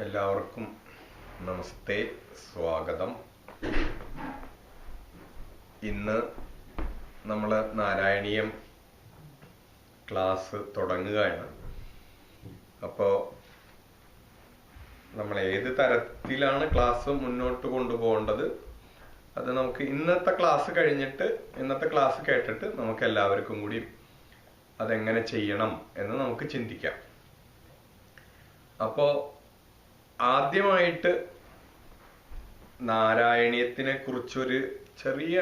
എല്ലാവർക്കും നമസ്തേ, സ്വാഗതം. ഇന്ന് നമ്മൾ നാരായണീയം ക്ലാസ് തുടങ്ങുകയാണ്. അപ്പോൾ നമ്മൾ ഏത് തരത്തിലാണ് ക്ലാസ് മുന്നോട്ട് കൊണ്ടുപോകേണ്ടത് അത് നമുക്ക് ഇന്നത്തെ ക്ലാസ് കേട്ടിട്ട് നമുക്ക് എല്ലാവർക്കും കൂടി അതെങ്ങനെ ചെയ്യണം എന്ന് നമുക്ക് ചിന്തിക്കാം. അപ്പോൾ ആദ്യമായിട്ട് നാരായണീയത്തിനെ കുറിച്ചൊരു ചെറിയ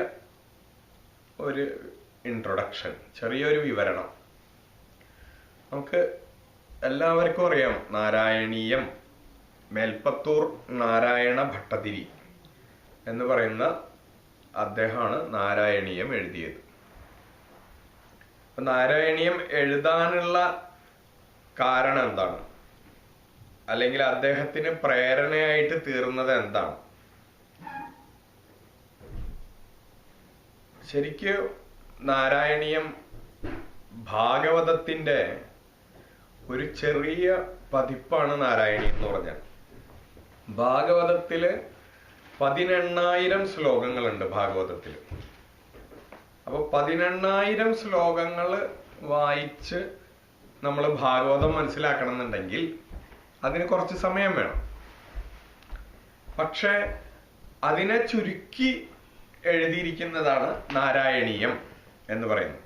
ഇൻട്രൊഡക്ഷൻ, ചെറിയൊരു വിവരണം. നമുക്ക് എല്ലാവർക്കും അറിയാം, നാരായണീയം മേൽപ്പത്തൂർ നാരായണ ഭട്ടതിരി എന്ന് പറയുന്ന അദ്ദേഹമാണ് നാരായണീയം എഴുതിയത്. നാരായണീയം എഴുതാനുള്ള കാരണം എന്താണ്, അല്ലെങ്കിൽ അദ്ദേഹത്തിന് പ്രേരണയായിട്ട് തീർന്നത് എന്താണ്? ശരിക്ക് നാരായണീയം ഭാഗവതത്തിന്റെ ഒരു ചെറിയ പതിപ്പാണ് നാരായണീയം എന്ന് പറഞ്ഞാൽ. ഭാഗവതത്തില് 18,000 ശ്ലോകങ്ങളുണ്ട് ഭാഗവതത്തില്. അപ്പൊ 18,000 ശ്ലോകങ്ങൾ വായിച്ച് നമ്മൾ ഭാഗവതം മനസ്സിലാക്കണം എന്നുണ്ടെങ്കിൽ അതിന് കുറച്ച് സമയം വേണം. പക്ഷെ അതിനെ ചുരുക്കി എഴുതിയിരിക്കുന്നതാണ് നാരായണീയം എന്ന് പറയുന്നത്.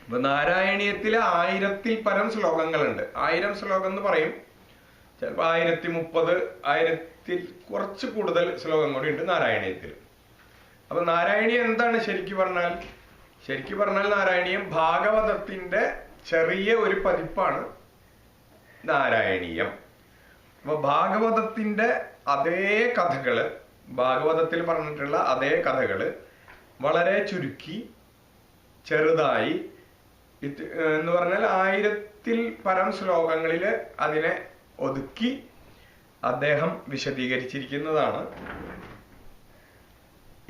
അപ്പൊ നാരായണീയത്തില് 1000-ൽ പരം ശ്ലോകങ്ങളുണ്ട്. 1000 ശ്ലോകം എന്ന് പറയും, ചിലപ്പോൾ 1030, 1000-ൽ കുറച്ച് കൂടുതൽ ശ്ലോകം കൂടി ഉണ്ട് നാരായണീയത്തിൽ. അപ്പൊ നാരായണീയം എന്താണ് ശരിക്കും പറഞ്ഞാൽ നാരായണീയം ഭാഗവതത്തിന്റെ ചെറിയ ഒരു പതിപ്പാണ് നാരായണീയം. അപ്പൊ ഭാഗവതത്തിന്റെ അതേ കഥകള്, ഭാഗവതത്തിൽ പറഞ്ഞിട്ടുള്ള അതേ കഥകള് വളരെ ചുരുക്കി ചെറുതായി എന്ന് പറഞ്ഞാൽ 1000-ൽ പരം ശ്ലോകങ്ങളില് അതിനെ ഒതുക്കി അദ്ദേഹം വിശദീകരിച്ചിരിക്കുന്നതാണ്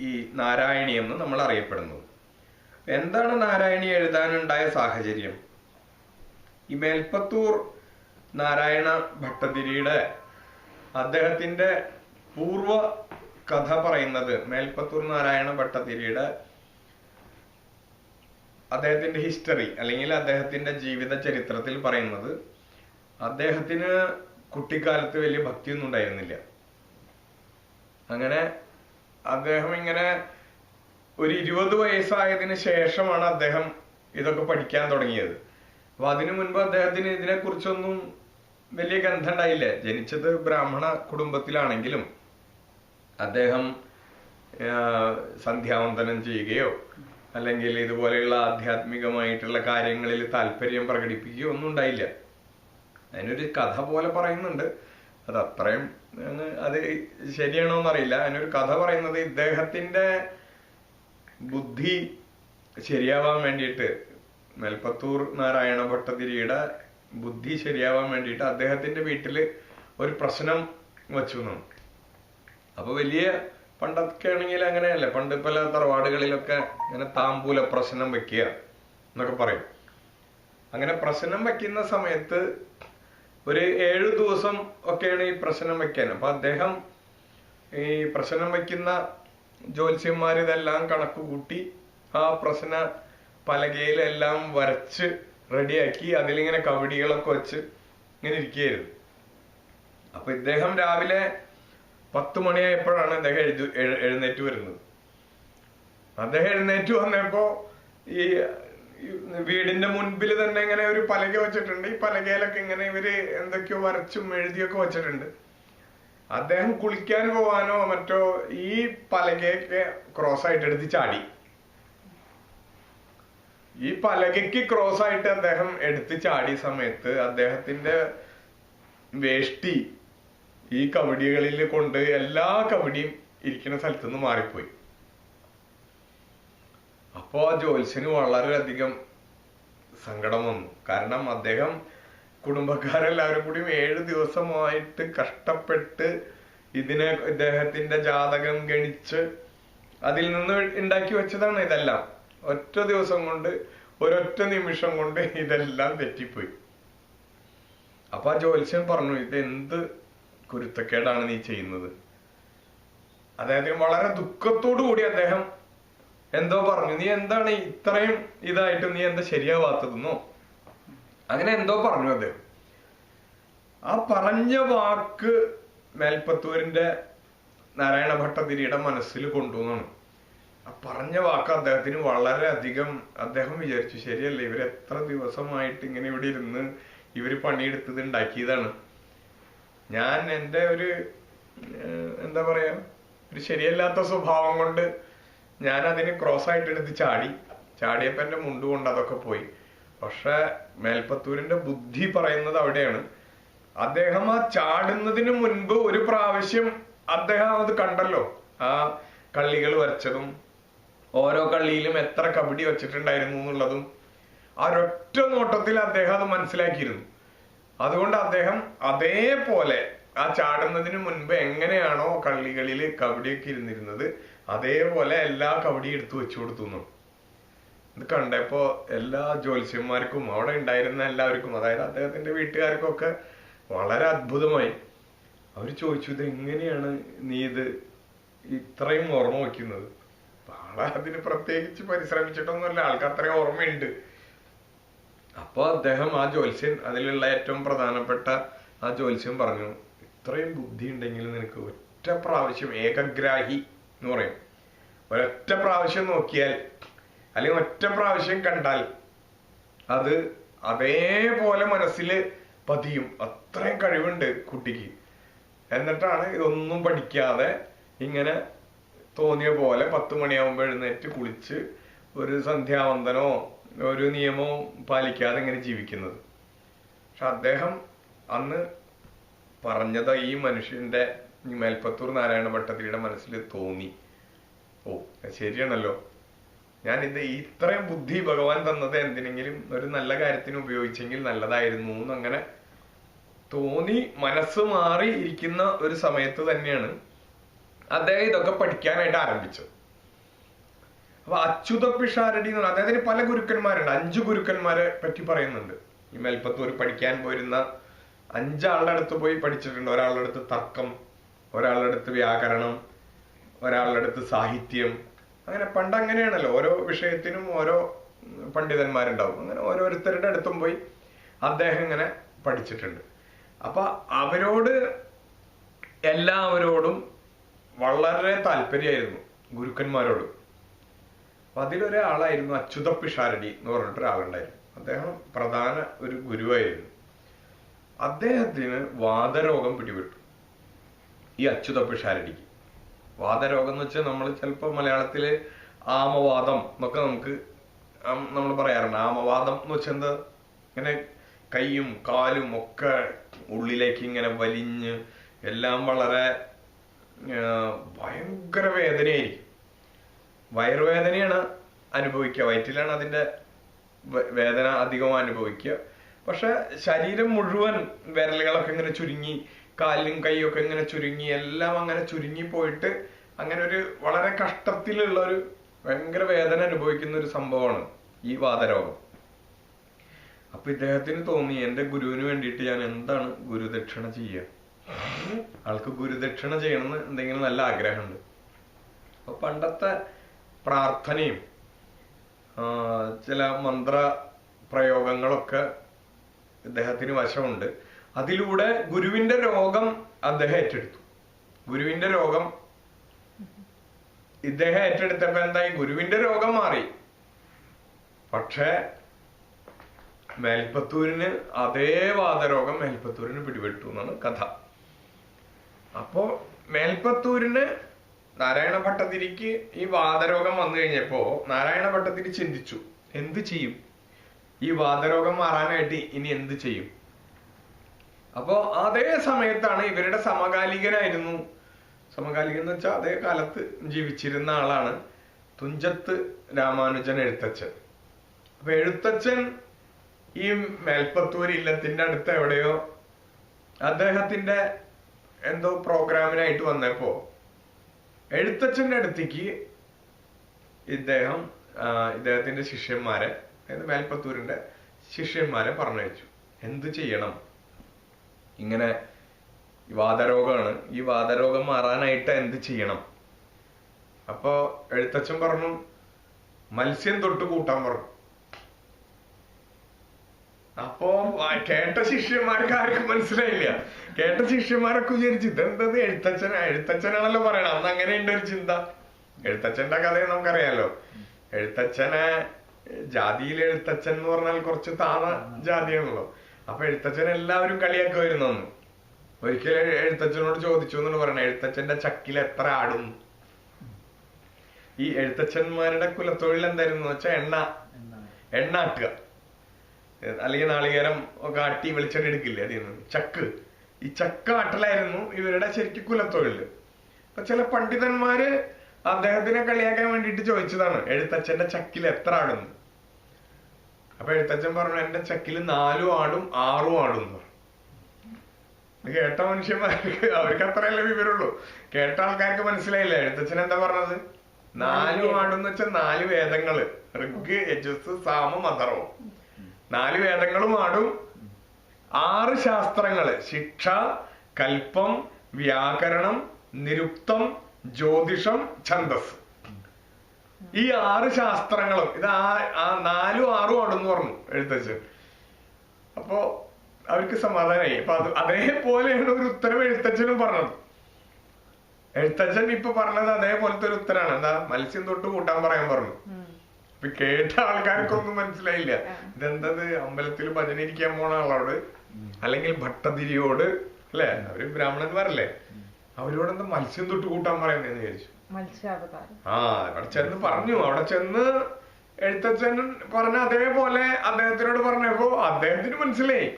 ഈ നാരായണീയം എന്ന് നമ്മൾ അറിയപ്പെടുന്നത്. എന്താണ് നാരായണീയം എഴുതാനുണ്ടായ സാഹചര്യം? ഈ മേൽപ്പത്തൂർ നാരായണ ഭട്ടതിരിയുടെ അദ്ദേഹത്തിന്റെ പൂർവ കഥ പറയുന്നത്, മേൽപ്പത്തൂർ നാരായണ ഭട്ടതിരിയുടെ അദ്ദേഹത്തിന്റെ ഹിസ്റ്ററി അല്ലെങ്കിൽ അദ്ദേഹത്തിന്റെ ജീവിത ചരിത്രത്തിൽ പറയുന്നത്, അദ്ദേഹത്തിന് കുട്ടിക്കാലത്ത് വലിയ ഭക്തിയൊന്നും ഉണ്ടായിരുന്നില്ല. അങ്ങനെ അദ്ദേഹം ഇങ്ങനെ ഒരു 20 വയസ്സായതിനു ശേഷമാണ് അദ്ദേഹം ഇതൊക്കെ പഠിക്കാൻ തുടങ്ങിയത്. അപ്പൊ അതിനു മുൻപ് അദ്ദേഹത്തിന് ഇതിനെ കുറിച്ചൊന്നും വലിയ ഗന്ധം ഉണ്ടായില്ല. ജനിച്ചത് ബ്രാഹ്മണ കുടുംബത്തിലാണെങ്കിലും അദ്ദേഹം സന്ധ്യാവന്തനം ചെയ്യുകയോ അല്ലെങ്കിൽ ഇതുപോലെയുള്ള ആധ്യാത്മികമായിട്ടുള്ള കാര്യങ്ങളിൽ താല്പര്യം പ്രകടിപ്പിക്കുകയോ ഒന്നും ഉണ്ടായില്ല. അതിനൊരു കഥ പോലെ പറയുന്നുണ്ട്, അത് അത്രയും അത് ശരിയാണോ എന്നറിയില്ല. അതിനൊരു കഥ പറയുന്നത്, ഇദ്ദേഹത്തിന്റെ ബുദ്ധി ശരിയാവാൻ വേണ്ടിയിട്ട്, മേൽപ്പത്തൂർ നാരായണ ഭട്ടതിരിയുടെ ബുദ്ധി ശരിയാവാൻ വേണ്ടിയിട്ട് അദ്ദേഹത്തിന്റെ വീട്ടില് ഒരു പ്രശ്നം വച്ചു എന്നാണ്. അപ്പൊ വലിയ പണ്ടൊക്കെ ആണെങ്കിൽ അങ്ങനെയല്ലേ, പണ്ട് പല തറവാടുകളിലൊക്കെ ഇങ്ങനെ താമ്പൂല പ്രശ്നം വെക്കുക എന്നൊക്കെ പറയും. അങ്ങനെ പ്രശ്നം വെക്കുന്ന സമയത്ത് ഒരു 7 ദിവസം ഒക്കെയാണ് ഈ പ്രശ്നം വെക്കാൻ. അപ്പൊ അദ്ദേഹം ഈ പ്രശ്നം വെക്കുന്ന ജ്യോത്സ്യന്മാർ ഇതെല്ലാം കണക്ക് കൂട്ടി ആ പ്രശ്ന പലകയിലെല്ലാം വരച്ച് റെഡിയാക്കി അതിലിങ്ങനെ കവടികളൊക്കെ വെച്ച് ഇങ്ങനെ ഇരിക്കുകയായിരുന്നു. അപ്പൊ ഇദ്ദേഹം രാവിലെ 10 മണിയായപ്പോഴാണ് അദ്ദേഹം എഴുന്നേറ്റ് വരുന്നത്. അദ്ദേഹം എഴുന്നേറ്റ് വന്നപ്പോ ഈ വീടിന്റെ മുൻപിൽ തന്നെ ഇങ്ങനെ ഒരു പലക വെച്ചിട്ടുണ്ട്. ഈ പലകയിലൊക്കെ ഇങ്ങനെ ഇവര് എന്തൊക്കെയോ വരച്ചും എഴുതിയൊക്കെ വെച്ചിട്ടുണ്ട്. അദ്ദേഹം കുളിക്കാൻ പോവാനോ മറ്റോ ഈ പലകയൊക്കെ ക്രോസ് ആയിട്ട് എടുത്ത് ചാടി. ഈ പലകയ്ക്ക് ക്രോസ് ആയിട്ട് അദ്ദേഹം എടുത്ത് ചാടിയ സമയത്ത് അദ്ദേഹത്തിന്റെ വേഷ്ടി ഈ കവടികളിൽ കൊണ്ട് എല്ലാ കവടിയും ഇരിക്കുന്ന സ്ഥലത്ത് നിന്ന് മാറിപ്പോയി. അപ്പോ ആ ജ്യോത്സ്യന് വളരെയധികം സങ്കടം വന്നു. കാരണം അദ്ദേഹം കുടുംബക്കാരെല്ലാവരും കൂടി 7 ദിവസമായിട്ട് കഷ്ടപ്പെട്ട് ഇദ്ദേഹത്തിന്റെ ജാതകം ഗണിച്ച് അതിൽ നിന്ന് ഉണ്ടാക്കി വെച്ചതാണ് ഇതെല്ലാം. ഒറ്റ ദിവസം കൊണ്ട്, ഒരൊറ്റ നിമിഷം കൊണ്ട് ഇതെല്ലാം തെറ്റിപ്പോയി. അപ്പൊ ആ ജ്യോത്സ്യൻ പറഞ്ഞു, ഇത് എന്ത് കുരുത്തക്കേടാണ് നീ ചെയ്യുന്നത്. അദ്ദേഹത്തിന് വളരെ ദുഃഖത്തോടു കൂടി അദ്ദേഹം എന്തോ പറഞ്ഞു. നീ എന്താണ് ഇത്രയും ഇതായിട്ട് നീ എന്താ ശരിയാവാത്തതെന്നോ അങ്ങനെ എന്തോ പറഞ്ഞു അദ്ദേഹം. ആ പറഞ്ഞ വാക്ക് മേൽപ്പത്തൂരിന്റെ നാരായണ ഭട്ടതിരിയുടെ മനസ്സിൽ കൊണ്ടുവന്നാണ്. ആ പറഞ്ഞ വാക്ക് അദ്ദേഹത്തിന് വളരെയധികം, അദ്ദേഹം വിചാരിച്ചു ശരിയല്ല, ഇവരെത്ര ദിവസമായിട്ട് ഇങ്ങനെ ഇവിടെ ഇരുന്ന് ഇവര് പണിയെടുത്തത് ഉണ്ടാക്കിയതാണ്. ഞാൻ എൻ്റെ ഒരു എന്താ പറയാ ഒരു ശരിയല്ലാത്ത സ്വഭാവം കൊണ്ട് ഞാൻ അതിന് ക്രോസ് ആയിട്ട് എടുത്ത് ചാടിയപ്പോ എന്റെ മുണ്ട് കൊണ്ട് അതൊക്കെ പോയി. പക്ഷെ മേൽപ്പത്തൂരിന്റെ ബുദ്ധി പറയുന്നത് അവിടെയാണ്. അദ്ദേഹം ആ ചാടുന്നതിന് മുൻപ് ഒരു പ്രാവശ്യം അദ്ദേഹം അത് കണ്ടല്ലോ, ആ കള്ളികൾ വരച്ചതും ഓരോ കള്ളിയിലും എത്ര കബഡി വെച്ചിട്ടുണ്ടായിരുന്നു എന്നുള്ളതും ആ ഒരൊറ്റ നോട്ടത്തിൽ അദ്ദേഹം അത് മനസ്സിലാക്കിയിരുന്നു. അതുകൊണ്ട് അദ്ദേഹം അതേപോലെ ആ ചാടുന്നതിന് മുൻപ് എങ്ങനെയാണോ കള്ളികളിൽ കബഡിയൊക്കെ ഇരുന്നിരുന്നത് അതേപോലെ എല്ലാ കബഡിയും എടുത്തു വെച്ചു കൊടുത്തു. ഇത് കണ്ടപ്പോ എല്ലാ ജ്യോത്സ്യന്മാർക്കും അവിടെ ഉണ്ടായിരുന്ന എല്ലാവർക്കും, അതായത് അദ്ദേഹത്തിന്റെ വീട്ടുകാർക്കും ഒക്കെ വളരെ അത്ഭുതമായി. അവര് ചോദിച്ചു, ഇത് എങ്ങനെയാണ് നീ ഇത് ഇത്രയും ഓർമ്മ വയ്ക്കുന്നത്? ആളെ അതിന് പ്രത്യേകിച്ച് പരിശ്രമിച്ചിട്ടൊന്നുമല്ല, ആൾക്ക് അത്രയും ഓർമ്മയുണ്ട്. അപ്പൊ അദ്ദേഹം ആ ജ്യോത്സ്യൻ, അതിലുള്ള ഏറ്റവും പ്രധാനപ്പെട്ട ആ ജ്യോത്സ്യൻ പറഞ്ഞു, ഇത്രയും ബുദ്ധി ഉണ്ടെങ്കിൽ നിനക്ക് ഒറ്റ പ്രാവശ്യം ഏകഗ്രാഹി എന്ന് പറയും, ഒരൊറ്റ പ്രാവശ്യം നോക്കിയാൽ അല്ലെങ്കിൽ ഒറ്റ പ്രാവശ്യം കണ്ടാൽ അത് അതേപോലെ മനസ്സിൽ പതിയും. അത്രയും കഴിവുണ്ട് കുട്ടിക്ക്. എന്നിട്ടാണ് ഇതൊന്നും പഠിക്കാതെ ഇങ്ങനെ തോന്നിയ പോലെ 10 മണിയാവുമ്പോൾ എഴുന്നേറ്റ് കുളിച്ച് ഒരു സന്ധ്യാവന്തനോ ഒരു നിയമവും പാലിക്കാതെ ഇങ്ങനെ ജീവിക്കുന്നത്. പക്ഷെ അദ്ദേഹം അന്ന് പറഞ്ഞത് ഈ മനുഷ്യന്റെ മേൽപ്പത്തൂർ നാരായണ ഭട്ടതിരിയുടെ മനസ്സിൽ തോന്നി, ഓ ശരിയാണല്ലോ, ഞാൻ ഇത് ഇത്രയും ബുദ്ധി ഭഗവാൻ തന്നത് എന്തിനെങ്കിലും ഒരു നല്ല കാര്യത്തിന് ഉപയോഗിച്ചെങ്കിൽ നല്ലതായിരുന്നു എന്നങ്ങനെ തോന്നി മനസ്സ് മാറി ഇരിക്കുന്ന ഒരു സമയത്ത് തന്നെയാണ് അദ്ദേഹം ഇതൊക്കെ പഠിക്കാനായിട്ട് ആരംഭിച്ചത്. അപ്പൊ അച്യുത പിഷാരടി എന്ന് പറഞ്ഞാൽ അദ്ദേഹത്തിന് പല ഗുരുക്കന്മാരുണ്ട്. 5 ഗുരുക്കന്മാരെ പറ്റി പറയുന്നുണ്ട്. ഈ മേൽപ്പത്തൂർ പഠിക്കാൻ പോയിരുന്ന 5 ആളുടെ അടുത്ത് പോയി പഠിച്ചിട്ടുണ്ട്. ഒരാളുടെ അടുത്ത് തർക്കം, ഒരാളുടെ അടുത്ത് വ്യാകരണം, ഒരാളുടെ അടുത്ത് സാഹിത്യം. അങ്ങനെ പണ്ട് അങ്ങനെയാണല്ലോ, ഓരോ വിഷയത്തിനും ഓരോ പണ്ഡിതന്മാരുണ്ടാവും. അങ്ങനെ ഓരോരുത്തരുടെ അടുത്തും പോയി അദ്ദേഹം ഇങ്ങനെ പഠിച്ചിട്ടുണ്ട്. അപ്പൊ അവരോട് എല്ലാവരോടും വളരെ താല്പര്യമായിരുന്നു, ഗുരുക്കന്മാരോട്. അപ്പൊ അതിലൊരാളായിരുന്നു അച്യുത പിഷാരടി എന്ന് പറഞ്ഞിട്ട് ഒരാളുണ്ടായിരുന്നു. അദ്ദേഹം പ്രധാന ഒരു ഗുരുവായിരുന്നു. അദ്ദേഹത്തിന് വാതരോഗം പിടിപെട്ടു. ഈ അച്യുത പിഷാരടിക്ക് വാതരോഗം എന്ന് വെച്ചാൽ നമ്മൾ ചിലപ്പോൾ മലയാളത്തില് ആമവാദം എന്നൊക്കെ നമ്മൾ പറയാറുണ്ട്. ആമവാദം എന്ന് വെച്ചാൽ എന്താ, ഇങ്ങനെ കൈയും കാലും ഒക്കെ ഉള്ളിലേക്ക് ഇങ്ങനെ വലിഞ്ഞ് എല്ലാം വളരെ ഭയങ്കര വേദനയായിരിക്കും. വയറുവേദനയാണ് അനുഭവിക്കുക, വയറ്റിലാണ് അതിന്റെ വേദന അധികം അനുഭവിക്കുക. പക്ഷെ ശരീരം മുഴുവൻ വിരലുകളൊക്കെ ഇങ്ങനെ ചുരുങ്ങി, കാലും കൈയൊക്കെ ഇങ്ങനെ ചുരുങ്ങി, എല്ലാം അങ്ങനെ ചുരുങ്ങി പോയിട്ട് അങ്ങനെ ഒരു വളരെ കഷ്ടത്തിലുള്ള ഒരു ഭയങ്കര വേദന അനുഭവിക്കുന്ന ഒരു സംഭവമാണ് ഈ വാതരോഗം. അപ്പൊ ഇദ്ദേഹത്തിന് തോന്നി, എന്റെ ഗുരുവിന് വേണ്ടിയിട്ട് ഞാൻ എന്താണ് ഗുരുദക്ഷിണ ചെയ്യുക. ആൾക്ക് ഗുരുദക്ഷിണ ചെയ്യണമെന്ന് എന്തെങ്കിലും നല്ല ആഗ്രഹമുണ്ട്. അപ്പൊ പണ്ടത്തെ പ്രാർത്ഥനയും ചില മന്ത്ര പ്രയോഗങ്ങളൊക്കെ ഇദ്ദേഹത്തിന് വശമുണ്ട്. അതിലൂടെ ഗുരുവിന്റെ രോഗം അദ്ദേഹം ഏറ്റെടുത്തു. ഗുരുവിന്റെ രോഗം ഇദ്ദേഹം ഏറ്റെടുത്തപ്പോ എന്തായി, ഗുരുവിന്റെ രോഗം മാറി. പക്ഷെ മേൽപ്പത്തൂരിന് അതേ വാതരോഗം മേൽപ്പത്തൂരിന് പിടിപെട്ടു എന്നാണ് കഥ. അപ്പോ മേൽപ്പത്തൂരിന് നാരായണ ഭട്ടതിരിക്ക് ഈ വാതരോഗം വന്നു കഴിഞ്ഞപ്പോ നാരായണ ഭട്ടതിരി ചിന്തിച്ചു, എന്ത് ചെയ്യും, ഈ വാതരോഗം മാറാനായിട്ട് ഇനി എന്ത് ചെയ്യും. അപ്പോ അതേ സമയത്താണ് ഇവരുടെ സമകാലികൻ എന്ന് വെച്ചാൽ അതേ കാലത്ത് ജീവിച്ചിരുന്ന ആളാണ് തുഞ്ചത്ത് രാമാനുജൻ എഴുത്തച്ഛൻ. അപ്പൊ എഴുത്തച്ഛൻ ഈ മേൽപ്പത്തൂർ ഇല്ലത്തിന്റെ അടുത്ത് എവിടെയോ അദ്ദേഹത്തിന്റെ എന്തോ പ്രോഗ്രാമിനായിട്ട് വന്നപ്പോ എഴുത്തച്ഛന്റെ അടുത്തേക്ക് ഇദ്ദേഹത്തിന്റെ ശിഷ്യന്മാരെ, അതായത് വാതരോഗമാണ്. ഈ വാതരോഗം മാറാനായിട്ട് എന്ത് ചെയ്യണം? അപ്പൊ എഴുത്തച്ഛൻ പറഞ്ഞു, മത്സ്യം തൊട്ട് കൂട്ടാൻ പറഞ്ഞു. അപ്പോ കേട്ട ശിഷ്യന്മാർക്ക് ആർക്കും മനസ്സിലായില്ല. കേട്ട ശിഷ്യന്മാരൊക്കെ വിചാരിച്ചു ഇതെന്തത് എഴുത്തച്ഛനാണല്ലോ പറയണം. അന്ന് അങ്ങനെയുണ്ട് ഒരു ചിന്ത. എഴുത്തച്ഛന്റെ കഥയെ നമുക്കറിയാലോ. എഴുത്തച്ഛനെ ജാതിയിലെ എഴുത്തച്ഛൻ എന്ന് പറഞ്ഞാൽ കുറച്ച് താന്ന ജാതിയാണല്ലോ. അപ്പൊ എഴുത്തച്ഛൻ എല്ലാവരും കളിയാക്കുമായിരുന്നു അന്ന്. ഒരിക്കലും എഴുത്തച്ഛനോട് ചോദിച്ചു എന്നാണ് പറയണത്, എഴുത്തച്ഛന്റെ ചക്കിൽ എത്ര ആടും? ഈ എഴുത്തച്ഛന്മാരുടെ കുലത്തൊഴിൽ എന്തായിരുന്നു വെച്ചാൽ എണ്ണ ആട്ടുക, അല്ലെങ്കിൽ നാളികേരം ഒക്കെ ആട്ടി വെളിച്ചെണ്ണ എടുക്കില്ലേ, അതിന്ന് ചക്ക്. ഈ ചക്ക ആട്ടലായിരുന്നു ഇവരുടെ ശരിക്കും കുലത്തൊഴില്. അപ്പൊ ചില പണ്ഡിതന്മാര് അദ്ദേഹത്തിനെ കളിയാക്കാൻ വേണ്ടിയിട്ട് ചോദിച്ചതാണ്, എഴുത്തച്ഛന്റെ ചക്കിൽ എത്ര ആടുന്നു? അപ്പൊ എഴുത്തച്ഛൻ പറഞ്ഞു, എന്റെ ചക്കിൽ 4 ആടും 6 ആടും എന്ന് പറഞ്ഞു. കേട്ട മനുഷ്യന്മാർക്ക് അവർക്ക് അത്രയല്ലേ വിവരമുള്ളൂ. കേട്ട ആൾക്കാർക്ക് മനസ്സിലായില്ല എഴുത്തച്ഛൻ എന്താ പറഞ്ഞത്. 4 ആടെന്ന് വെച്ചാൽ 4 വേദങ്ങള്, ഋഗ്, യജുസ്, സാമം, അഥർവം. 4 വേദങ്ങളും ആടും. 6 ശാസ്ത്രങ്ങള്, ശിക്ഷ, കൽപ്പം, വ്യാകരണം, നിരുക്തം, ജ്യോതിഷം, ഛന്ദസ്. ഈ 6 ശാസ്ത്രങ്ങളും ഇത് 4 6 ആടെന്ന് പറഞ്ഞു എഴുത്തച്ഛൻ. അപ്പോ അവർക്ക് സമാധാനമായി. അപ്പൊ അതേപോലെയാണ് ഒരു ഉത്തരം എഴുത്തച്ഛനും പറഞ്ഞത്. എഴുത്തച്ഛൻ ഇപ്പൊ പറഞ്ഞത് അതേപോലത്തെ ഒരു ഉത്തരാണ്. എന്താ? മത്സ്യം തൊട്ട് കൂട്ടാൻ പറയാൻ പറഞ്ഞു. ഇപ്പൊ കേട്ട ആൾക്കാർക്കൊന്നും മനസ്സിലായില്ല. ഇതെന്തത് അമ്പലത്തിൽ ഭജനിരിക്കാൻ പോണ ആളോട് അല്ലെങ്കിൽ ഭട്ടതിരിയോട്, അല്ലെ, അവര് ബ്രാഹ്മണന്മാരല്ലേ, അവരോട് എന്താ മത്സ്യം തൊട്ട് കൂട്ടാൻ പറയുന്നതെന്ന് വിചാരിച്ചു. അവിടെ ചെന്ന് പറഞ്ഞു. അവിടെ ചെന്ന് എഴുത്തച്ഛൻ പറഞ്ഞ അതേപോലെ അദ്ദേഹത്തിനോട് പറഞ്ഞപ്പോ അദ്ദേഹത്തിന് മനസ്സിലായി.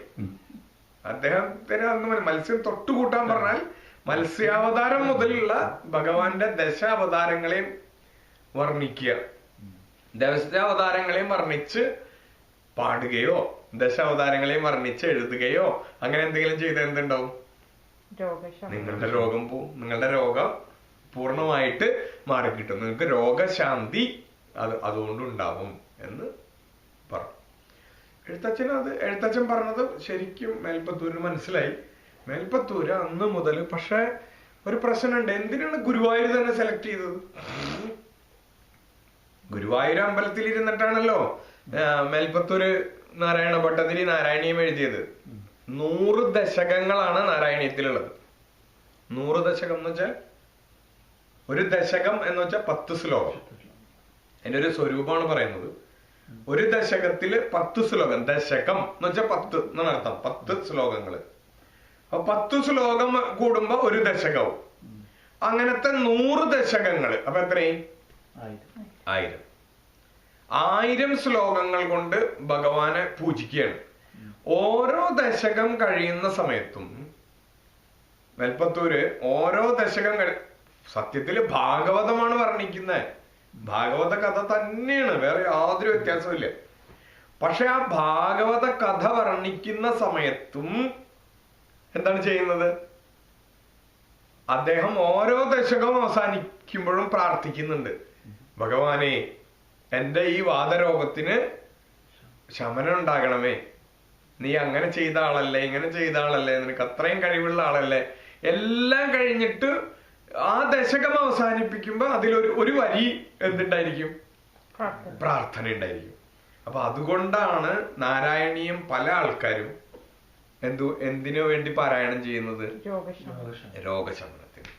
അദ്ദേഹത്തിന് അന്ന് മത്സ്യം തൊട്ട് കൂട്ടാൻ പറഞ്ഞാൽ മത്സ്യാവതാരം മുതലുള്ള ഭഗവാന്റെ ദശാവതാരങ്ങളെയും വർണ്ണിക്കുക. ദശാവതാരങ്ങളെയും വർണ്ണിച്ച് പാടുകയോ ദശാവതാരങ്ങളെയും വർണ്ണിച്ച് എഴുതുകയോ അങ്ങനെ എന്തെങ്കിലും ചെയ്ത് എന്തുണ്ടാവും? നിങ്ങളുടെ രോഗം പോവും. നിങ്ങളുടെ രോഗം പൂർണ്ണമായിട്ട് മാറിക്കിട്ടും. നിങ്ങൾക്ക് രോഗശാന്തി അതുകൊണ്ടുണ്ടാവും എന്ന് പറഞ്ഞു. എഴുത്തച്ഛൻ പറഞ്ഞത് ശരിക്കും മേൽപ്പത്തൂരിന് മനസ്സിലായി. മേൽപ്പത്തൂര് അന്ന് മുതൽ. പക്ഷെ ഒരു പ്രശ്നമുണ്ട്. എന്തിനാണ് ഗുരുവായൂർ തന്നെ സെലക്ട് ചെയ്തത്? ഗുരുവായൂർ അമ്പലത്തിൽ ഇരുന്നിട്ടാണല്ലോ മേൽപ്പത്തൂര് നാരായണ ഭട്ടതിരി നാരായണീയം എഴുതിയത്. 100 ദശകങ്ങളാണ് നാരായണീയത്തിലുള്ളത്. 100 ദശകം എന്ന് വെച്ചാൽ, ഒരു ദശകം എന്ന് വെച്ചാൽ 10 ശ്ലോകം. അതിന്റെ ഒരു സ്വരൂപമാണ് പറയുന്നത്. ഒരു ദശകത്തില് 10 ശ്ലോകം. ദശകം എന്ന് വെച്ചാൽ 10 എന്നാണ് അർത്ഥം. 10 ശ്ലോകങ്ങള്. അപ്പൊ 10 ശ്ലോകം കൂടുമ്പോ ഒരു ദശകവും. അങ്ങനത്തെ 100 ദശകങ്ങള്. അപ്പൊ എത്രയും 1000 ശ്ലോകങ്ങൾ കൊണ്ട് ഭഗവാനെ പൂജിക്കുകയാണ്. ഓരോ ദശകം കഴിയുന്ന സമയത്തും മേൽപ്പത്തൂര് ഓരോ ദശകം സത്യത്തില് ഭാഗവതമാണ് വർണ്ണിക്കുന്നത്. ഭാഗവത കഥ തന്നെയാണ്, വേറെ യാതൊരു വ്യത്യാസമില്ല. പക്ഷെ ആ ഭാഗവത കഥ വർണ്ണിക്കുന്ന സമയത്തും എന്താണ് ചെയ്യുന്നത്? അദ്ദേഹം ഓരോ ദശകം അവസാനിക്കുമ്പോഴും പ്രാർത്ഥിക്കുന്നുണ്ട്, ഭഗവാനെ എന്റെ ഈ വാദരോഗത്തിന് ശമനം ഉണ്ടാകണമേ. നീ അങ്ങനെ ചെയ്ത ആളല്ലേ, ഇങ്ങനെ ചെയ്ത ആളല്ലേ, നിനക്ക് അത്രയും കഴിവുള്ള ആളല്ലേ. എല്ലാം കഴിഞ്ഞിട്ട് ആ ദശകം അവസാനിപ്പിക്കുമ്പോ അതിലൊരു വരി എന്തുണ്ടായിരിക്കും? പ്രാർത്ഥന ഉണ്ടായിരിക്കും. അപ്പൊ അതുകൊണ്ടാണ് നാരായണീയം പല ആൾക്കാരും എന്തിനു വേണ്ടി പാരായണം ചെയ്യുന്നത്? രോഗശമനത്തിന്.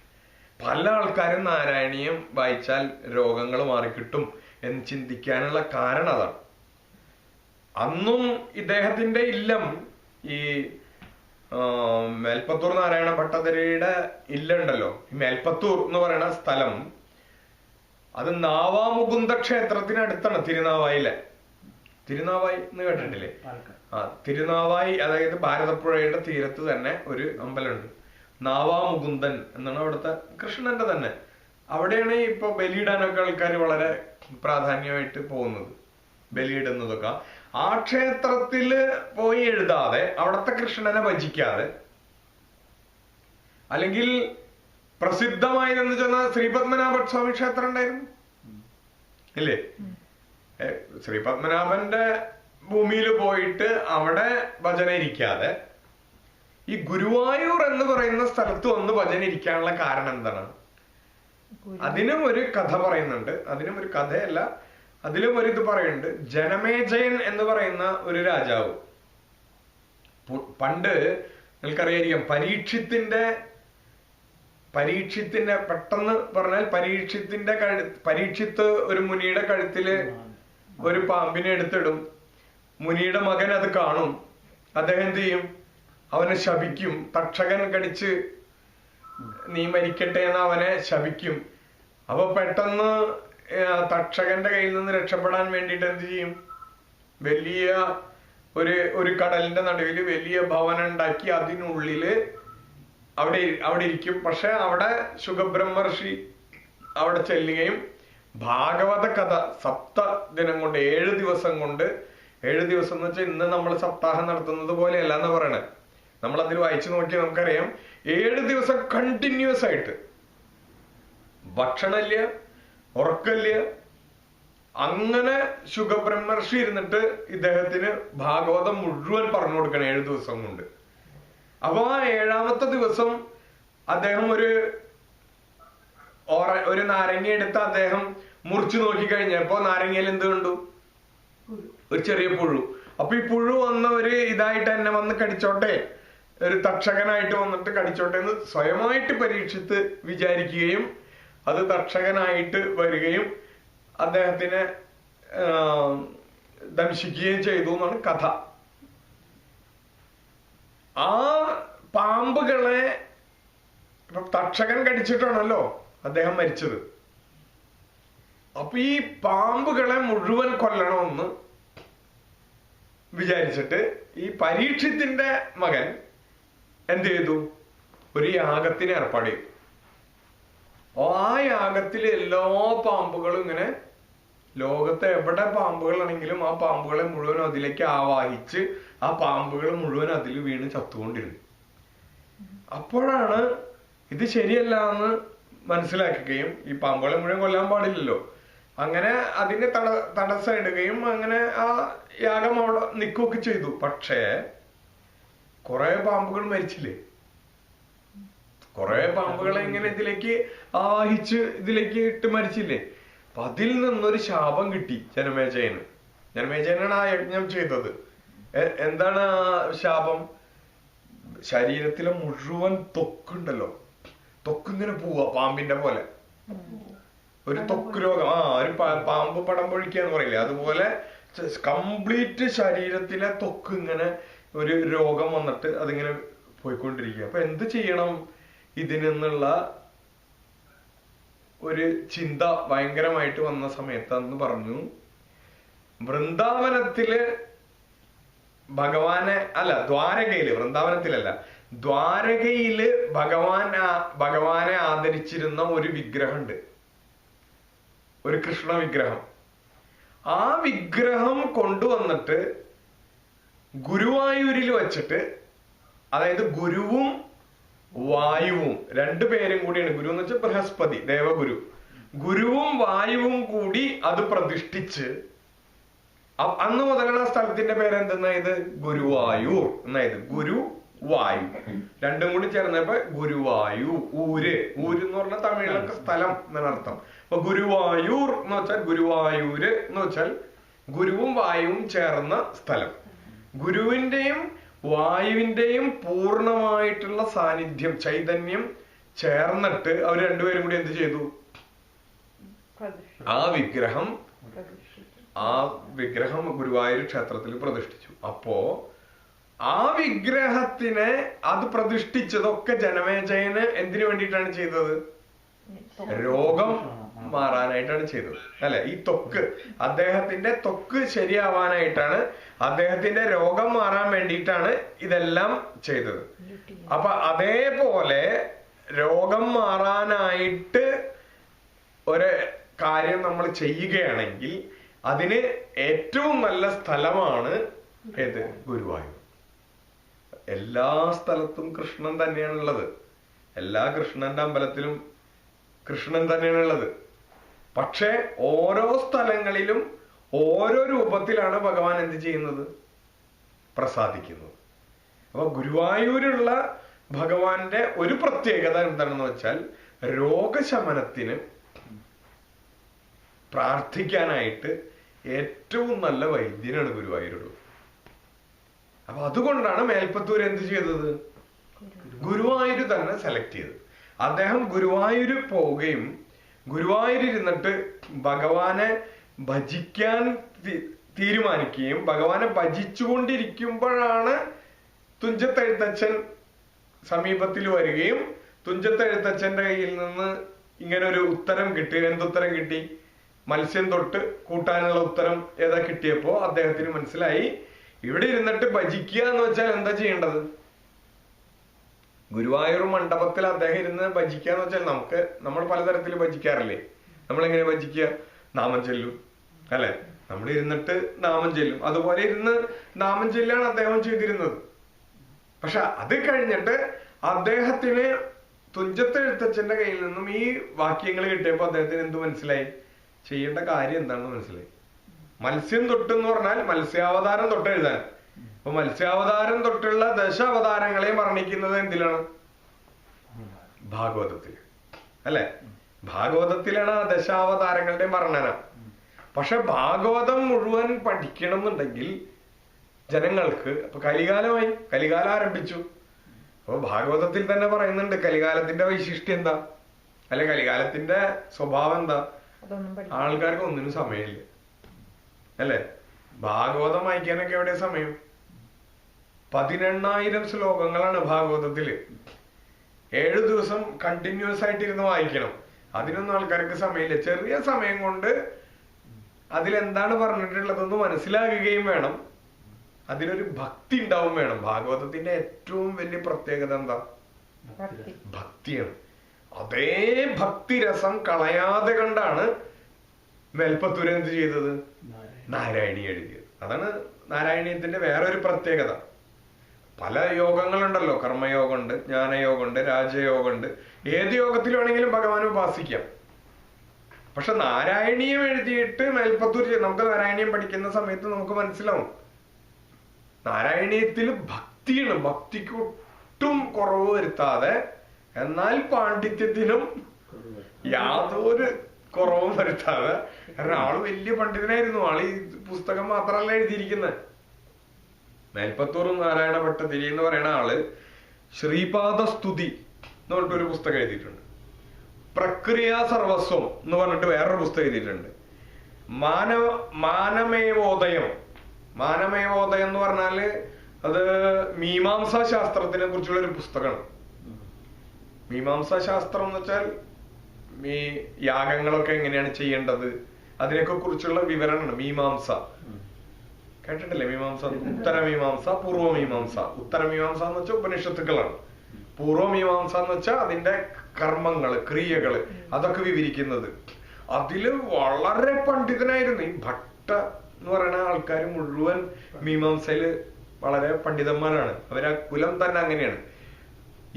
പല ആൾക്കാരും നാരായണീയം വായിച്ചാൽ രോഗങ്ങൾ മാറിക്കിട്ടും എന്ന് ചിന്തിക്കാനുള്ള കാരണം അതാണ്. അന്നും ഇദ്ദേഹത്തിന്റെ ഇല്ലം, ഈ മേൽപ്പത്തൂർ നാരായണ ഭട്ടതിരിയുടെ ഇല്ലുണ്ടല്ലോ, ഈ മേൽപ്പത്തൂർ എന്ന് പറയുന്ന സ്ഥലം, അത് നാവാമുകുന്ദ ക്ഷേത്രത്തിനടുത്താണ്. തിരുനാവായി എന്ന് കേട്ടിട്ടില്ലേ? തിരുനാവായി, അതായത് ഭാരതപ്പുഴയുടെ തീരത്ത് തന്നെ ഒരു അമ്പലമുണ്ട്, നാവാമുകുന്ദൻ എന്നാണ് അവിടുത്തെ കൃഷ്ണന്റെ തന്നെ. അവിടെയാണ് ഇപ്പൊ ബലിയിടാനൊക്കെ ആൾക്കാർ വളരെ പ്രാധാന്യമായിട്ട് പോകുന്നത്, ബലിയിടുന്നതൊക്കെ. ആ ക്ഷേത്രത്തില് പോയി എഴുതാതെ, അവിടുത്തെ കൃഷ്ണനെ ഭജിക്കാതെ, അല്ലെങ്കിൽ പ്രസിദ്ധമായതെന്ന് ചെന്നാൽ ശ്രീപത്മനാഭ സ്വാമി ക്ഷേത്രം ഉണ്ടായിരുന്നു ഇല്ലേ? ശ്രീപത്മനാഭന്റെ ഭൂമിയിൽ പോയിട്ട് അവിടെ ഭജന ഇരിക്കാതെ ഈ ഗുരുവായൂർ എന്ന് പറയുന്ന സ്ഥലത്ത് വന്ന് ഭജന ഇരിക്കാനുള്ള കാരണം എന്താണ്? അതിനും ഒരു കഥ പറയുന്നുണ്ട്. അതിനും ഒരു കഥയല്ല, അതിലും ഒരു ഇത് പറയുന്നുണ്ട്. ജനമേജയൻ എന്ന് പറയുന്ന ഒരു രാജാവ്, പണ്ട് നിങ്ങൾക്കറിയായിരിക്കാം, പരീക്ഷത്തിന്റെ പെട്ടെന്ന് പറഞ്ഞാൽ പരീക്ഷിത്ത് ഒരു മുനിയുടെ കഴുത്തില് ഒരു പാമ്പിനെ എടുത്തിടും. മുനിയുടെ മകൻ അത് കാണും. അദ്ദേഹം എന്ത് ചെയ്യും? അവനെ ശപിക്കും. തക്ഷകൻ കടിച്ച് നീ മരിക്കട്ടെ എന്ന് അവനെ ശപിക്കും. അപ്പൊ പെട്ടെന്ന് തക്ഷകന്റെ കയ്യിൽ നിന്ന് രക്ഷപ്പെടാൻ വേണ്ടിയിട്ട് എന്ത് ചെയ്യും? വലിയ ഒരു കടലിന്റെ നടുവിൽ വലിയ ഭവനം ഉണ്ടാക്കി അതിനുള്ളില് അവിടെ ഇരിക്കും. പക്ഷെ അവിടെ ശുഖബ്രഹ്മർഷി അവിടെ ചെല്ലുകയും ഭാഗവത കഥ 7 ദിനം കൊണ്ട് 7 ദിവസം കൊണ്ട്, 7 ദിവസം എന്ന് വെച്ചാൽ ഇന്ന് നമ്മൾ സപ്താഹം നടത്തുന്നത് പോലെയല്ല എന്ന് പറയണേ. നമ്മൾ അതിൽ വായിച്ചു നോക്കിയാൽ നമുക്കറിയാം, 7 ദിവസം കണ്ടിന്യൂസ് ആയിട്ട് ഭക്ഷണമില്ല, ഉറക്കമില്ല. അങ്ങനെ ശുഖബ്രഹ്മർഷി ഇരുന്നിട്ട് ഇദ്ദേഹത്തിന് ഭാഗവതം മുഴുവൻ പറഞ്ഞു കൊടുക്കണം 7 ദിവസം കൊണ്ട്. അപ്പൊ ആ 7ാമത്തെ ദിവസം അദ്ദേഹം ഒരു നാരങ്ങ എടുത്ത് അദ്ദേഹം മുറിച്ചു നോക്കിക്കഴിഞ്ഞപ്പോ നാരങ്ങയിൽ എന്ത് കണ്ടു? ഒരു ചെറിയ പുഴു. അപ്പൊ ഈ പുഴു വന്ന ഒരു ഇതായിട്ട് എന്നെ വന്ന് കടിച്ചോട്ടെ, ഒരു തക്ഷകനായിട്ട് വന്നിട്ട് കടിച്ചോട്ടെ എന്ന് സ്വയമായിട്ട് പരീക്ഷിച്ച് വിചാരിക്കുകയും അത് തക്ഷകനായിട്ട് വരികയും അദ്ദേഹത്തിനെ ദംശിക്കുകയും ചെയ്തു എന്നാണ് കഥ. ആ പാമ്പുകളെ തക്ഷകൻ കടിച്ചിട്ടാണല്ലോ അദ്ദേഹം മരിച്ചത്. അപ്പൊ ഈ പാമ്പുകളെ മുഴുവൻ കൊല്ലണമെന്ന് വിചാരിച്ചിട്ട് ഈ പരീക്ഷത്തിന്റെ മകൻ എന്ത് ചെയ്തു? ഒരു യാഗത്തിന് ഏർപ്പാട് ചെയ്തു. ആ യാഗത്തിലെ എല്ലാ പാമ്പുകളും ഇങ്ങനെ, ലോകത്തെ എവിടെ പാമ്പുകളാണെങ്കിലും ആ പാമ്പുകളെ മുഴുവൻ അതിലേക്ക് ആവാഹിച്ച് ആ പാമ്പുകൾ മുഴുവൻ അതിൽ വീണ് ചത്തുകൊണ്ടിരുന്നു. അപ്പോഴാണ് ഇത് ശരിയല്ല എന്ന് മനസ്സിലാക്കുകയും, ഈ പാമ്പുകളെ മുഴുവൻ കൊല്ലാൻ പാടില്ലല്ലോ, അങ്ങനെ അതിനെ തടസ്സമിടുകയും അങ്ങനെ ആ യാഗം അവിടെ നിൽക്കുകയൊക്കെ ചെയ്തു. പക്ഷേ കുറെ പാമ്പുകൾ മരിച്ചില്ലേ? കുറെ പാമ്പുകളെ ഇങ്ങനെ ഇതിലേക്ക് ആവാഹിച്ച് ഇതിലേക്ക് ഇട്ട് മരിച്ചില്ലേ? അപ്പൊ അതിൽ നിന്നൊരു ശാപം കിട്ടി ജനമേജയന്. ജനമേജയനാണ് ആ യജ്ഞം ചെയ്തത്. എന്താണ് ആ ശാപം? ശരീരത്തിലെ മുഴുവൻ ത്വക്കുണ്ടല്ലോ, ത്വക്കിങ്ങനെ പോവാ പാമ്പിന്റെ പോലെ, ഒരു ത്വക്ക് രോഗം. ഒരു പാമ്പ് പടം പൊഴിക്കുക എന്ന് പറയില്ലേ, അതുപോലെ കംപ്ലീറ്റ് ശരീരത്തിലെ ത്വക്ക് ഇങ്ങനെ ഒരു രോഗം വന്നിട്ട് അതിങ്ങനെ പോയിക്കൊണ്ടിരിക്കുക. അപ്പൊ എന്ത് ചെയ്യണം ഇതിനെന്നുള്ള ഒരു ചിന്ത ഭയങ്കരമായിട്ട് വന്ന സമയത്ത് അന്ന് പറഞ്ഞു, വൃന്ദാവനത്തില് ഭഗവാനെ അല്ല, ദ്വാരകയില്, വൃന്ദാവനത്തിലല്ല, ദ്വാരകയില് ഭഗവാനെ ആദരിച്ചിരുന്ന ഒരു വിഗ്രഹമുണ്ട്, ഒരു കൃഷ്ണ വിഗ്രഹം. ആ വിഗ്രഹം കൊണ്ടുവന്നിട്ട് ഗുരുവായൂരിൽ വച്ചിട്ട്, അതായത് ഗുരുവും വായുവും രണ്ടുപേരും കൂടിയാണ്, ഗുരു എന്ന് വെച്ചാൽ ബൃഹസ്പതി ദേവഗുരു, ഗുരുവും വായുവും കൂടി അത് പ്രതിഷ്ഠിച്ച്, അന്ന് മുതലുള്ള സ്ഥലത്തിന്റെ പേര് എന്തെന്നായത്? ഗുരുവായൂർ എന്നായത്. ഗുരു വായു രണ്ടും കൂടി ചേർന്നപ്പോ ഗുരുവായൂർ. ഊര് എന്ന് പറഞ്ഞാൽ തമിഴിലൊക്കെ സ്ഥലം എന്നർത്ഥം. അപ്പൊ ഗുരുവായൂർ എന്ന് വെച്ചാൽ, ഗുരുവായൂര് എന്ന് വെച്ചാൽ ഗുരുവും വായുവും ചേർന്ന സ്ഥലം. ഗുരുവിന്റെയും വായുവിന്റെയും പൂർണ്ണമായിട്ടുള്ള സാന്നിധ്യം, ചൈതന്യം ചേർന്നിട്ട് അവർ രണ്ടുപേരും കൂടി എന്ത് ചെയ്തു? ആ വിഗ്രഹം ഗുരുവായൂർ ക്ഷേത്രത്തിൽ പ്രതിഷ്ഠിച്ചു. അപ്പോ ആ വിഗ്രഹത്തിനെ അത് പ്രതിഷ്ഠിച്ചതൊക്കെ ജനമേജയന് എന്തിനു വേണ്ടിയിട്ടാണ് ചെയ്തത്? രോഗം മാറാനായിട്ടാണ് ചെയ്തത്, അല്ലെ? ഈ ത്വക്ക്, അദ്ദേഹത്തിന്റെ ത്വക്ക് ശരിയാവാനായിട്ടാണ്, അദ്ദേഹത്തിന്റെ രോഗം മാറാൻ വേണ്ടിയിട്ടാണ് ഇതെല്ലാം ചെയ്തത്. അപ്പൊ അതേപോലെ രോഗം മാറാനായിട്ട് ഒരു കാര്യം നമ്മൾ ചെയ്യുകയാണെങ്കിൽ അതിന് ഏറ്റവും നല്ല സ്ഥലമാണ് ഏത്? ഗുരുവായൂർ. എല്ലാ സ്ഥലത്തും കൃഷ്ണൻ തന്നെയാണുള്ളത്, എല്ലാ കൃഷ്ണന്റെ അമ്പലത്തിലും കൃഷ്ണൻ തന്നെയാണുള്ളത്. പക്ഷെ ഓരോ സ്ഥലങ്ങളിലും ഓരോ രൂപത്തിലാണ് ഭഗവാൻ എന്ത് ചെയ്യുന്നത്? പ്രസാദിക്കുന്നത്. അപ്പൊ ഗുരുവായൂരുള്ള ഭഗവാന്റെ ഒരു പ്രത്യേകത എന്താണെന്ന് വെച്ചാൽ രോഗശമനത്തിന് പ്രാർത്ഥിക്കാനായിട്ട് ഏറ്റവും നല്ല വൈദ്യനാണ് ഗുരുവായൂരുള്ളത്. അപ്പൊ അതുകൊണ്ടാണ് മേൽപ്പത്തൂർ എന്ത് ചെയ്തത്? ഗുരുവായൂർ തന്നെ സെലക്ട് ചെയ്തത്. അദ്ദേഹം ഗുരുവായൂർ പോവുകയും ഗുരുവായൂരിരുന്നിട്ട് ഭഗവാനെ ഭജിക്കാൻ തീരുമാനിക്കുകയും ഭഗവാനെ ഭജിച്ചുകൊണ്ടിരിക്കുമ്പോഴാണ് തുഞ്ചത്തെഴുത്തച്ഛൻ സമീപത്തിൽ വരികയും തുഞ്ചത്തെഴുത്തച്ഛന്റെ കയ്യിൽ നിന്ന് ഇങ്ങനെ ഒരു ഉത്തരം കിട്ടി. എന്തുത്തരം കിട്ടി? മത്സ്യം തൊട്ട് കൂട്ടാനുള്ള ഉത്തരം ഏതാ കിട്ടിയപ്പോ അദ്ദേഹത്തിന് മനസ്സിലായി ഇവിടെ ഇരുന്നിട്ട് ഭജിക്കുക എന്ന് വെച്ചാൽ എന്താ ചെയ്യേണ്ടത്? ഗുരുവായൂർ മണ്ഡപത്തിൽ അദ്ദേഹം ഇരുന്ന് ഭജിക്കുക എന്ന് വെച്ചാൽ നമ്മൾ പലതരത്തിൽ ഭജിക്കാറില്ലേ? നമ്മളെങ്ങനെ ഭജിക്കുക? നാമം ചൊല്ലും അല്ലെ? നമ്മൾ ഇരുന്നിട്ട് നാമം ചൊല്ലും. അതുപോലെ ഇരുന്ന് നാമം ചൊല്ലാണ് അദ്ദേഹം ചെയ്തിരുന്നത്. പക്ഷെ അത് കഴിഞ്ഞിട്ട് അദ്ദേഹത്തിന് തുഞ്ചത്തെഴുത്തച്ഛന്റെ കയ്യിൽ നിന്നും ഈ വാക്യങ്ങൾ കിട്ടിയപ്പോ അദ്ദേഹത്തിന് എന്ത് മനസ്സിലായി? ചെയ്യേണ്ട കാര്യം എന്താണെന്ന് മനസ്സിലായി. മത്സ്യം തൊട്ടെന്ന് പറഞ്ഞാൽ മത്സ്യാവതാരം തൊട്ട് എഴുതാൻ. അപ്പൊ മത്സ്യാവതാരം തൊട്ടുള്ള ദശാവതാരങ്ങളെ വർണ്ണിക്കുന്നത് എന്തിലാണ്? ഭാഗവതത്തിൽ അല്ലെ? ഭാഗവതത്തിലാണ് ആ ദശാവതാരങ്ങളുടെ വർണ്ണന. പക്ഷെ ഭാഗവതം മുഴുവൻ പഠിക്കണം എന്നുണ്ടെങ്കിൽ ജനങ്ങൾക്ക് ഇപ്പൊ കലികാലമായി, കലികാലം ആരംഭിച്ചു. അപ്പൊ ഭാഗവതത്തിൽ തന്നെ പറയുന്നുണ്ട് കലികാലത്തിന്റെ വൈശിഷ്ട്യം എന്താ, അല്ലെ കലികാലത്തിന്റെ സ്വഭാവം എന്താ. ആൾക്കാർക്ക് ഒന്നിനും സമയമില്ല അല്ലെ? ഭാഗവതം വായിക്കാനൊക്കെ എവിടെ സമയം? 18,000 ശ്ലോകങ്ങളാണ് ഭാഗവതത്തില്. 7 ദിവസം കണ്ടിന്യൂസ് ആയിട്ട് ഇരുന്ന് വായിക്കണം. അതിനൊന്നും ആൾക്കാർക്ക് സമയമില്ല. ചെറിയ സമയം കൊണ്ട് അതിലെന്താണ് പറഞ്ഞിട്ടുള്ളതെന്ന് മനസ്സിലാകുകയും വേണം. അതിലൊരു ഭക്തി ഉണ്ടാവും വേണം. ഭാഗവതത്തിന്റെ ഏറ്റവും വലിയ പ്രത്യേകത എന്താ? ഭക്തിയാണ്. അതേ ഭക്തിരസം കളയാതെ കണ്ടാണ് മേൽപ്പത്തൂർ എന്ത് ചെയ്തത്? നാരായണീയം എഴുതിയത്. അതാണ് നാരായണീയത്തിന്റെ വേറൊരു പ്രത്യേകത. പല യോഗങ്ങളുണ്ടല്ലോ, കർമ്മയോഗമുണ്ട്, ജ്ഞാനയോഗമുണ്ട്, രാജയോഗമുണ്ട്. ഏത് യോഗത്തിൽ വേണമെങ്കിലും ഭഗവാനെ ഉപാസിക്കാം. പക്ഷെ നാരായണീയം എഴുതിയിട്ട് മേൽപ്പത്തൂർ നമുക്ക് നാരായണീയം പഠിക്കുന്ന സമയത്ത് നമുക്ക് മനസ്സിലാവും നാരായണീയത്തിൽ ഭക്തിയാണ്. ഭക്തിക്ക് ഒട്ടും കുറവ് വരുത്താതെ, എന്നാൽ പാണ്ഡിത്യത്തിനും യാതൊരു കുറവും വരുത്താതെ. കാരണം ആള് വലിയ പണ്ഡിതനായിരുന്നു. ആള് ഈ പുസ്തകം മാത്രമല്ല എഴുതിയിരിക്കുന്നത്. മേൽപ്പത്തൂർ നാരായണ ഭട്ടതിരി എന്ന് പറയുന്ന ആള് ശ്രീപാദസ്തുതി എന്ന് പറഞ്ഞിട്ടൊരു പുസ്തകം എഴുതിയിട്ടുണ്ട്. പ്രക്രിയാ സർവസ്വം എന്ന് പറഞ്ഞിട്ട് വേറൊരു പുസ്തകം എഴുതിയിട്ടുണ്ട്. മാനമേവോദയം എന്ന് പറഞ്ഞാല് അത് മീമാംസാ ശാസ്ത്രത്തിനെ കുറിച്ചുള്ള ഒരു പുസ്തകമാണ്. മീമാംസാ ശാസ്ത്രം എന്ന് വെച്ചാൽ ഈ യാഗങ്ങളൊക്കെ എങ്ങനെയാണ് ചെയ്യേണ്ടത് അതിനൊക്കെ കുറിച്ചുള്ള വിവരണമാണ് മീമാംസ. കേട്ടിട്ടില്ലേ മീമാംസ? ഉത്തരമീമാംസ, പൂർവമീമാംസ. ഉത്തരമീമാംസ എന്ന് വെച്ചാൽ ഉപനിഷത്തുക്കളാണ്. പൂർവമീമാംസ എന്ന് വെച്ചാൽ അതിന്റെ കർമ്മങ്ങള്, ക്രിയകള്, അതൊക്കെ വിവരിക്കുന്നത്. അതില് വളരെ പണ്ഡിതനായിരുന്നു. ഈ ഭട്ട എന്ന് പറയുന്ന ആൾക്കാർ മുഴുവൻ മീമാംസയില് വളരെ പണ്ഡിതന്മാരാണ്. അവരാ കുലം തന്നെ അങ്ങനെയാണ്.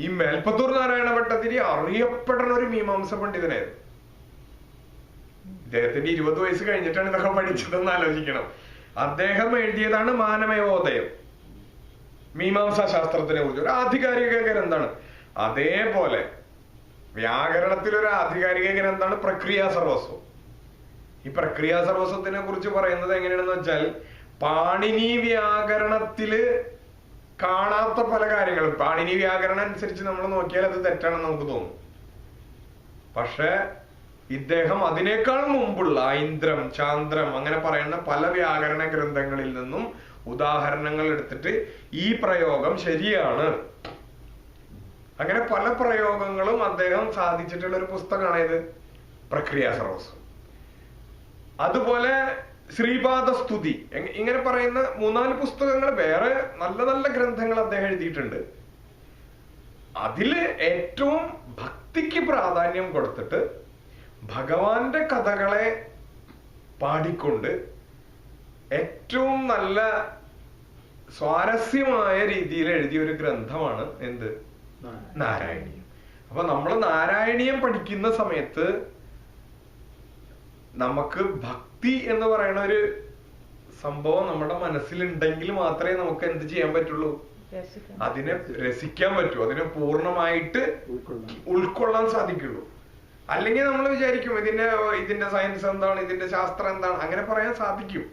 ഈ മേൽപ്പത്തൂർ നാരായണ ഭട്ടതിരി അറിയപ്പെടുന്ന ഒരു മീമാംസ പണ്ഡിതനായിരുന്നു. ഇദ്ദേഹത്തിന്റെ 20 വയസ്സ് കഴിഞ്ഞിട്ടാണ് ഇതൊക്കെ പഠിച്ചതെന്ന് ആലോചിക്കണം. അദ്ദേഹം എഴുതിയതാണ് മാനമേവോദയം, മീമാംസാ ശാസ്ത്രത്തിനെ കുറിച്ച് ഒരു ആധികാരിക ഗ്രന്ഥാണ്. അതേപോലെ വ്യാകരണത്തിലൊരു ആധികാരിക ഗ്രന്ഥാണ് പ്രക്രിയാ സർവസ്വം. ഈ പ്രക്രിയാ സർവസ്വത്തിനെ കുറിച്ച് പറയുന്നത് എങ്ങനെയാണെന്ന് വെച്ചാൽ പാണിനി വ്യാകരണത്തില് കാണാത്ത പല കാര്യങ്ങളും. പാണിനി വ്യാകരണം അനുസരിച്ച് നമ്മൾ നോക്കിയാൽ അത് തെറ്റാണെന്ന് നമുക്ക് തോന്നും. പക്ഷെ ഇദ്ദേഹം അതിനേക്കാൾ മുമ്പുള്ള ഐന്ദ്രം, ചാന്ദ്രം അങ്ങനെ പറയുന്ന പല വ്യാകരണ ഗ്രന്ഥങ്ങളിൽ നിന്നും ഉദാഹരണങ്ങൾ എടുത്തിട്ട് ഈ പ്രയോഗം ശരിയാണ്, അങ്ങനെ പല പ്രയോഗങ്ങളും അദ്ദേഹം സാധിച്ചിട്ടുള്ള ഒരു പുസ്തകമാണ് ഇത് പ്രക്രിയാ സർവസ്വം. അതുപോലെ ശ്രീപാദസ്തുതി, ഇങ്ങനെ പറയുന്ന 3-4 പുസ്തകങ്ങൾ, വേറെ നല്ല നല്ല ഗ്രന്ഥങ്ങൾ അദ്ദേഹം എഴുതിയിട്ടുണ്ട്. അതില് ഏറ്റവും ഭക്തിക്ക് പ്രാധാന്യം കൊടുത്തിട്ട് ഭഗവാന്റെ കഥകളെ പാടിക്കൊണ്ട് ഏറ്റവും നല്ല സ്വാരസ്യമായ രീതിയിൽ എഴുതിയ ഒരു ഗ്രന്ഥമാണ് എന്ത്? നാരായണീയം. അപ്പൊ നമ്മൾ നാരായണീയം പഠിക്കുന്ന സമയത്ത് നമുക്ക് ഭക്തി എന്ന് പറയുന്ന ഒരു സംഭവം നമ്മുടെ മനസ്സിലുണ്ടെങ്കിൽ മാത്രമേ നമുക്ക് എന്ത് ചെയ്യാൻ പറ്റുള്ളൂ? അതിനെ രസിക്കാൻ പറ്റൂ, അതിനെ പൂർണ്ണമായിട്ട് ഉൾക്കൊള്ളാൻ സാധിക്കുള്ളൂ. അല്ലെങ്കിൽ നമ്മൾ വിചാരിക്കും ഇതിന്റെ സയൻസ് എന്താണ്, ഇതിന്റെ ശാസ്ത്രം എന്താണ്, അങ്ങനെ പറയാൻ സാധിക്കും.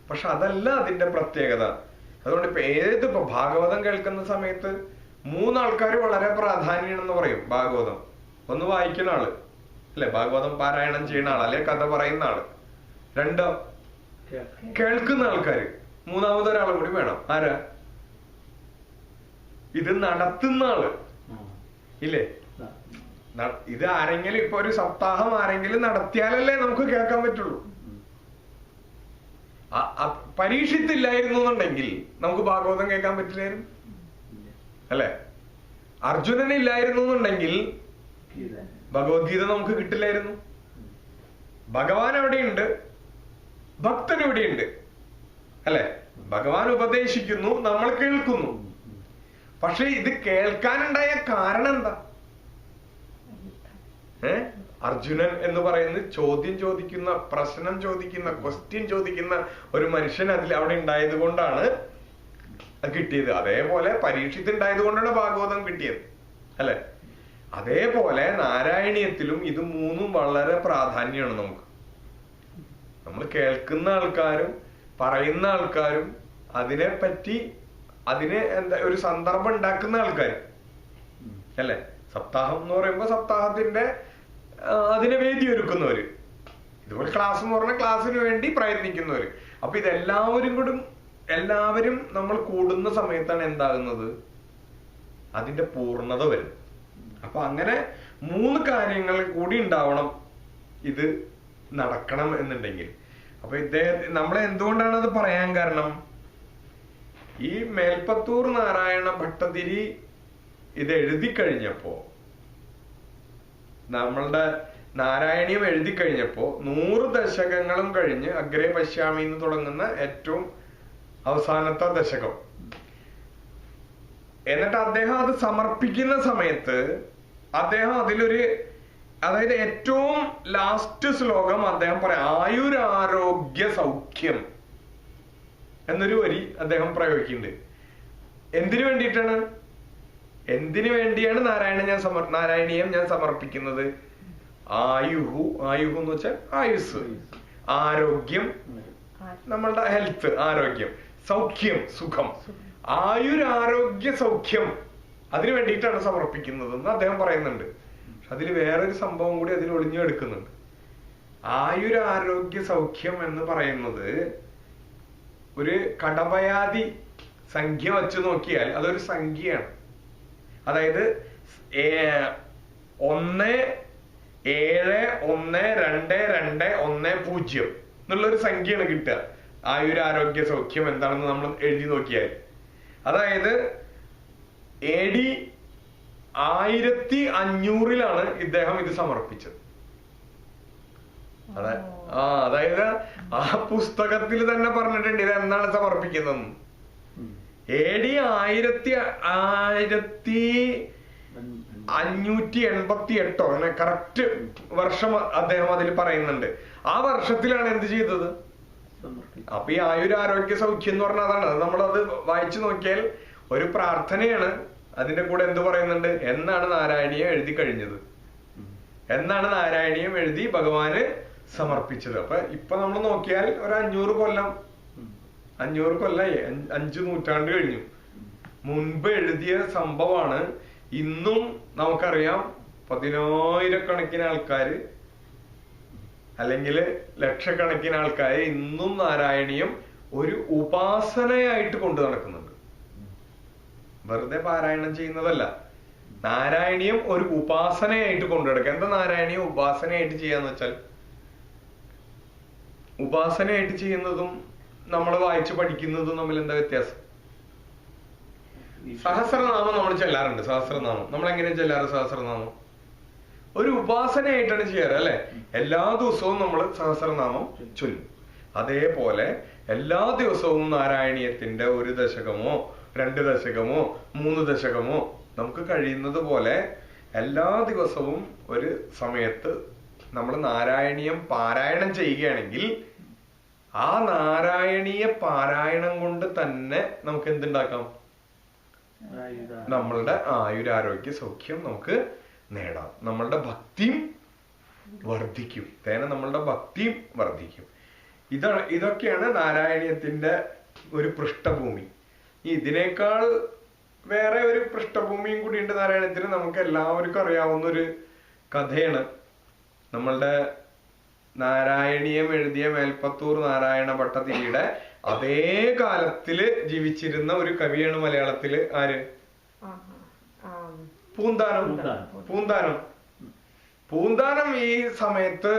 പക്ഷെ അതല്ല അതിന്റെ പ്രത്യേകത. അതുകൊണ്ട് ഇപ്പൊ ഭാഗവതം കേൾക്കുന്ന സമയത്ത് 3 ആൾക്കാർ വളരെ പ്രാധാന്യമാണെന്ന് പറയും. ഭാഗവതം ഒന്ന് വായിക്കുന്ന ആള് അല്ലെ, ഭാഗവതം പാരായണം ചെയ്യുന്ന ആൾ, അല്ലെ കഥ പറയുന്ന ആള്, 2 കേൾക്കുന്ന ആൾക്കാര്, 3ാമതൊരാളും കൂടി വേണം. ആരാ? ഇത് നടത്തുന്ന ആള് ഇല്ലേ? ഇത് ആരെങ്കിലും ഇപ്പൊ ഒരു സപ്താഹം ആരെങ്കിലും നടത്തിയാലല്ലേ നമുക്ക് കേൾക്കാൻ പറ്റുള്ളൂ. പരീക്ഷിത്തില്ലായിരുന്നു എന്നുണ്ടെങ്കിൽ നമുക്ക് ഭാഗവതം കേൾക്കാൻ പറ്റില്ലായിരുന്നു അല്ലെ? അർജുനനില്ലായിരുന്നു എന്നുണ്ടെങ്കിൽ ഭഗവത്ഗീത നമുക്ക് കിട്ടില്ലായിരുന്നു. ഭഗവാൻ എവിടെയുണ്ട്, ഭക്തൻ എവിടെയുണ്ട് അല്ലെ? ഭഗവാൻ ഉപദേശിക്കുന്നു, നമ്മൾ കേൾക്കുന്നു. പക്ഷെ ഇത് കേൾക്കാനുണ്ടായ കാരണം എന്താ? അർജുനൻ എന്ന് പറയുന്നത് ചോദ്യം ചോദിക്കുന്ന, പ്രശ്നം ചോദിക്കുന്ന, ക്വസ്റ്റ്യൻ ചോദിക്കുന്ന ഒരു മനുഷ്യൻ അവിടെ ഉണ്ടായത് കൊണ്ടാണ് കിട്ടിയത്. അതേപോലെ പരീക്ഷത്തുണ്ടായത് കൊണ്ടാണ് ഭാഗവതം കിട്ടിയത് അല്ലെ? അതേപോലെ നാരായണീയത്തിലും ഇത് 3ഉം വളരെ പ്രാധാന്യമാണ് നമുക്ക്. നമ്മൾ കേൾക്കുന്ന ആൾക്കാരും പറയുന്ന ആൾക്കാരും അതിനെപ്പറ്റി എന്താ ഒരു സന്ദർഭം ഉണ്ടാക്കുന്ന ആൾക്കാരും അല്ലെ? സപ്താഹം എന്ന് പറയുമ്പോ സപ്താഹത്തിന്റെ അതിനെ വേദി ഒരുക്കുന്നവര്, ഇതുപോലെ ക്ലാസ് എന്ന് പറഞ്ഞാൽ ക്ലാസ്സിന് വേണ്ടി പ്രയത്നിക്കുന്നവര്. അപ്പൊ എല്ലാവരും നമ്മൾ കൂടുന്ന സമയത്താണ് എന്താകുന്നത്, അതിന്റെ പൂർണ്ണത വരും. അപ്പൊ അങ്ങനെ 3 കാര്യങ്ങൾ കൂടി ഉണ്ടാവണം ഇത് നടക്കണം എന്നുണ്ടെങ്കിൽ. അപ്പൊ നമ്മളെ എന്തുകൊണ്ടാണ് അത് പറയാൻ കാരണം, ഈ മേൽപ്പത്തൂർ നാരായണ ഭട്ടതിരി ഇത് എഴുതി കഴിഞ്ഞപ്പോ, നമ്മളുടെ നാരായണീയം എഴുതി കഴിഞ്ഞപ്പോ 100 ദശകങ്ങളും കഴിഞ്ഞ് അഗ്രേ പശ്യാമി എന്ന് തുടങ്ങുന്ന ഏറ്റവും അവസാനത്തെ ദശകം, എന്നിട്ട് അദ്ദേഹം അത് സമർപ്പിക്കുന്ന സമയത്ത് അദ്ദേഹം അതായത് ഏറ്റവും ലാസ്റ്റ് ശ്ലോകം അദ്ദേഹം പറയാം, ആയുരാരോഗ്യ സൗഖ്യം എന്നൊരു വരി അദ്ദേഹം പ്രയോഗിക്കുന്നുണ്ട്. എന്തിനു വേണ്ടിയിട്ടാണ്, എന്തിനു വേണ്ടിയാണ് നാരായണീയം ഞാൻ സമർപ്പിക്കുന്നത്? ആയുഹു എന്ന് വെച്ചാൽ ആയുസ്, ആരോഗ്യം നമ്മളുടെ ഹെൽത്ത്, ആരോഗ്യം, സൗഖ്യം സുഖം, ആയുരാരോഗ്യ സൗഖ്യം, അതിനു വേണ്ടിയിട്ടാണ് സമർപ്പിക്കുന്നത് എന്ന് അദ്ദേഹം പറയുന്നുണ്ട്. അതിൽ വേറൊരു സംഭവം കൂടി അതിൽ ഒളിഞ്ഞെടുക്കുന്നുണ്ട്. ആയുരാരോഗ്യ സൗഖ്യം എന്ന് പറയുന്നത് ഒരു കടവയാതി സംഖ്യ വച്ച് നോക്കിയാൽ അതൊരു സംഖ്യയാണ്. അതായത് 1712210 എന്നുള്ളൊരു സംഖ്യയാണ് കിട്ടുക. ആയുരാരോഗ്യ സൗഖ്യം എന്താണെന്ന് നമ്മൾ എഴുതി നോക്കിയാൽ, അതായത് AD 1500 ഇദ്ദേഹം ഇത് സമർപ്പിച്ചത്. അതായത് ആ പുസ്തകത്തിൽ തന്നെ പറഞ്ഞിട്ടുണ്ട് ഇത് എന്നാണ് സമർപ്പിക്കുന്നത്. AD 1588 അങ്ങനെ കറക്റ്റ് വർഷം അദ്ദേഹം അതിൽ പറയുന്നുണ്ട്. ആ വർഷത്തിലാണ് എന്ത് ചെയ്തത്. അപ്പൊ ഈ ആയുരാരോഗ്യ സൗഖ്യം എന്ന് പറഞ്ഞാൽ അതാണ്. നമ്മളത് വായിച്ചു നോക്കിയാൽ ഒരു പ്രാർത്ഥനയാണ്. അതിന്റെ കൂടെ എന്ത് പറയുന്നുണ്ട്, എന്നാണ് നാരായണീയം എഴുതി കഴിഞ്ഞത്, എന്നാണ് നാരായണീയം എഴുതി ഭഗവാന് സമർപ്പിച്ചത്. അപ്പൊ ഇപ്പൊ നമ്മൾ നോക്കിയാൽ ഒരു 500 കൊല്ലം 5 നൂറ്റാണ്ട് കഴിഞ്ഞു മുൻപ് എഴുതിയ സംഭവമാണ്. ഇന്നും നമുക്കറിയാം 10,000 ആൾക്കാര് അല്ലെങ്കിൽ ലക്ഷക്കണക്കിന് ആൾക്കാര് ഇന്നും നാരായണീയം ഒരു ഉപാസനയായിട്ട് കൊണ്ടു നടക്കുന്നുണ്ട്. വെറുതെ പാരായണം ചെയ്യുന്നതല്ല, നാരായണീയം ഒരു ഉപാസനയായിട്ട് കൊണ്ടു നടക്കുക. എന്താ നാരായണീയം ഉപാസനയായിട്ട് ചെയ്യാന്ന് വെച്ചാൽ, ഉപാസനയായിട്ട് ചെയ്യുന്നതും നമ്മൾ വായിച്ച് പഠിക്കുന്നതും തമ്മിൽ എന്താ വ്യത്യാസം? സഹസ്രനാമം നമ്മൾ ചെല്ലാറുണ്ട്. സഹസ്രനാമം നമ്മൾ എങ്ങനെയാ ചെല്ലാറ്? സഹസ്രനാമം ഒരു ഉപാസനയായിട്ടാണ് ചെയ്യാറ് അല്ലെ? എല്ലാ ദിവസവും നമ്മൾ സഹസ്രനാമം ചൊല്ലും. അതേപോലെ എല്ലാ ദിവസവും നാരായണീയത്തിന്റെ 1 ദശകമോ 2 ദശകമോ 3 ദശകമോ നമുക്ക് കഴിയുന്നത് പോലെ എല്ലാ ദിവസവും ഒരു സമയത്ത് നമ്മൾ നാരായണീയം പാരായണം ചെയ്യുകയാണെങ്കിൽ ആ നാരായണീയ പാരായണം കൊണ്ട് തന്നെ നമുക്ക് എന്തുണ്ടാക്കാം? നമ്മളുടെ ആയുരാരോഗ്യ സൗഖ്യം നമുക്ക് നേടാം. നമ്മളുടെ ഭക്തിയും വർദ്ധിക്കും. തേന നമ്മളുടെ ഭക്തിയും വർദ്ധിക്കും. ഇതൊക്കെയാണ് നാരായണീയത്തിന്റെ ഒരു പൃഷ്ഠഭൂമി. ഇതിനേക്കാൾ വേറെ ഒരു പൃഷ്ഠഭൂമിയും കൂടി ഉണ്ട് നാരായണത്തിന്. നമുക്ക് എല്ലാവർക്കും അറിയാവുന്ന ഒരു കഥയാണ്. നമ്മളുടെ നാരായണീയം എഴുതിയ മേൽപ്പത്തൂർ നാരായണ ഭട്ടതിരിയുടെ അതേ കാലത്തില് ജീവിച്ചിരുന്ന ഒരു കവിയാണ് മലയാളത്തില്. ആര്? പൂന്താനം. പൂന്താനം ഈ സമയത്ത്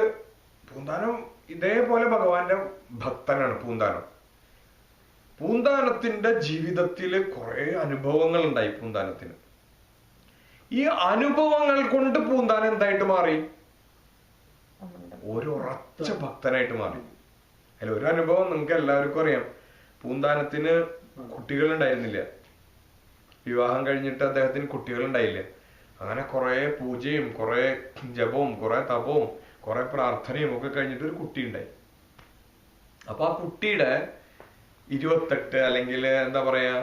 ഇതേപോലെ ഭഗവാന്റെ ഭക്തനാണ്. പൂന്താനത്തിന്റെ ജീവിതത്തില് കുറെ അനുഭവങ്ങൾ ഉണ്ടായി. പൂന്താനത്തിന് ഈ അനുഭവങ്ങൾ കൊണ്ട് പൂന്താനം എന്തായിട്ട് മാറി? ഒരു ഉറച്ച ഭക്തനായിട്ട് മാറി. അതിൽ ഒരു അനുഭവം നിങ്ങൾക്ക് എല്ലാവർക്കും അറിയാം. പൂന്താനത്തിന് കുട്ടികൾ ഉണ്ടായിരുന്നില്ല. വിവാഹം കഴിഞ്ഞിട്ട് അദ്ദേഹത്തിന് കുട്ടികൾ ഉണ്ടായില്ല. അങ്ങനെ കുറെ പൂജയും കുറെ ജപവും കുറെ തപവും കുറെ പ്രാർത്ഥനയും ഒക്കെ കഴിഞ്ഞിട്ട് ഒരു കുട്ടി ഉണ്ടായി. അപ്പൊ ആ കുട്ടിയുടെ 28 അല്ലെങ്കിൽ എന്താ പറയാ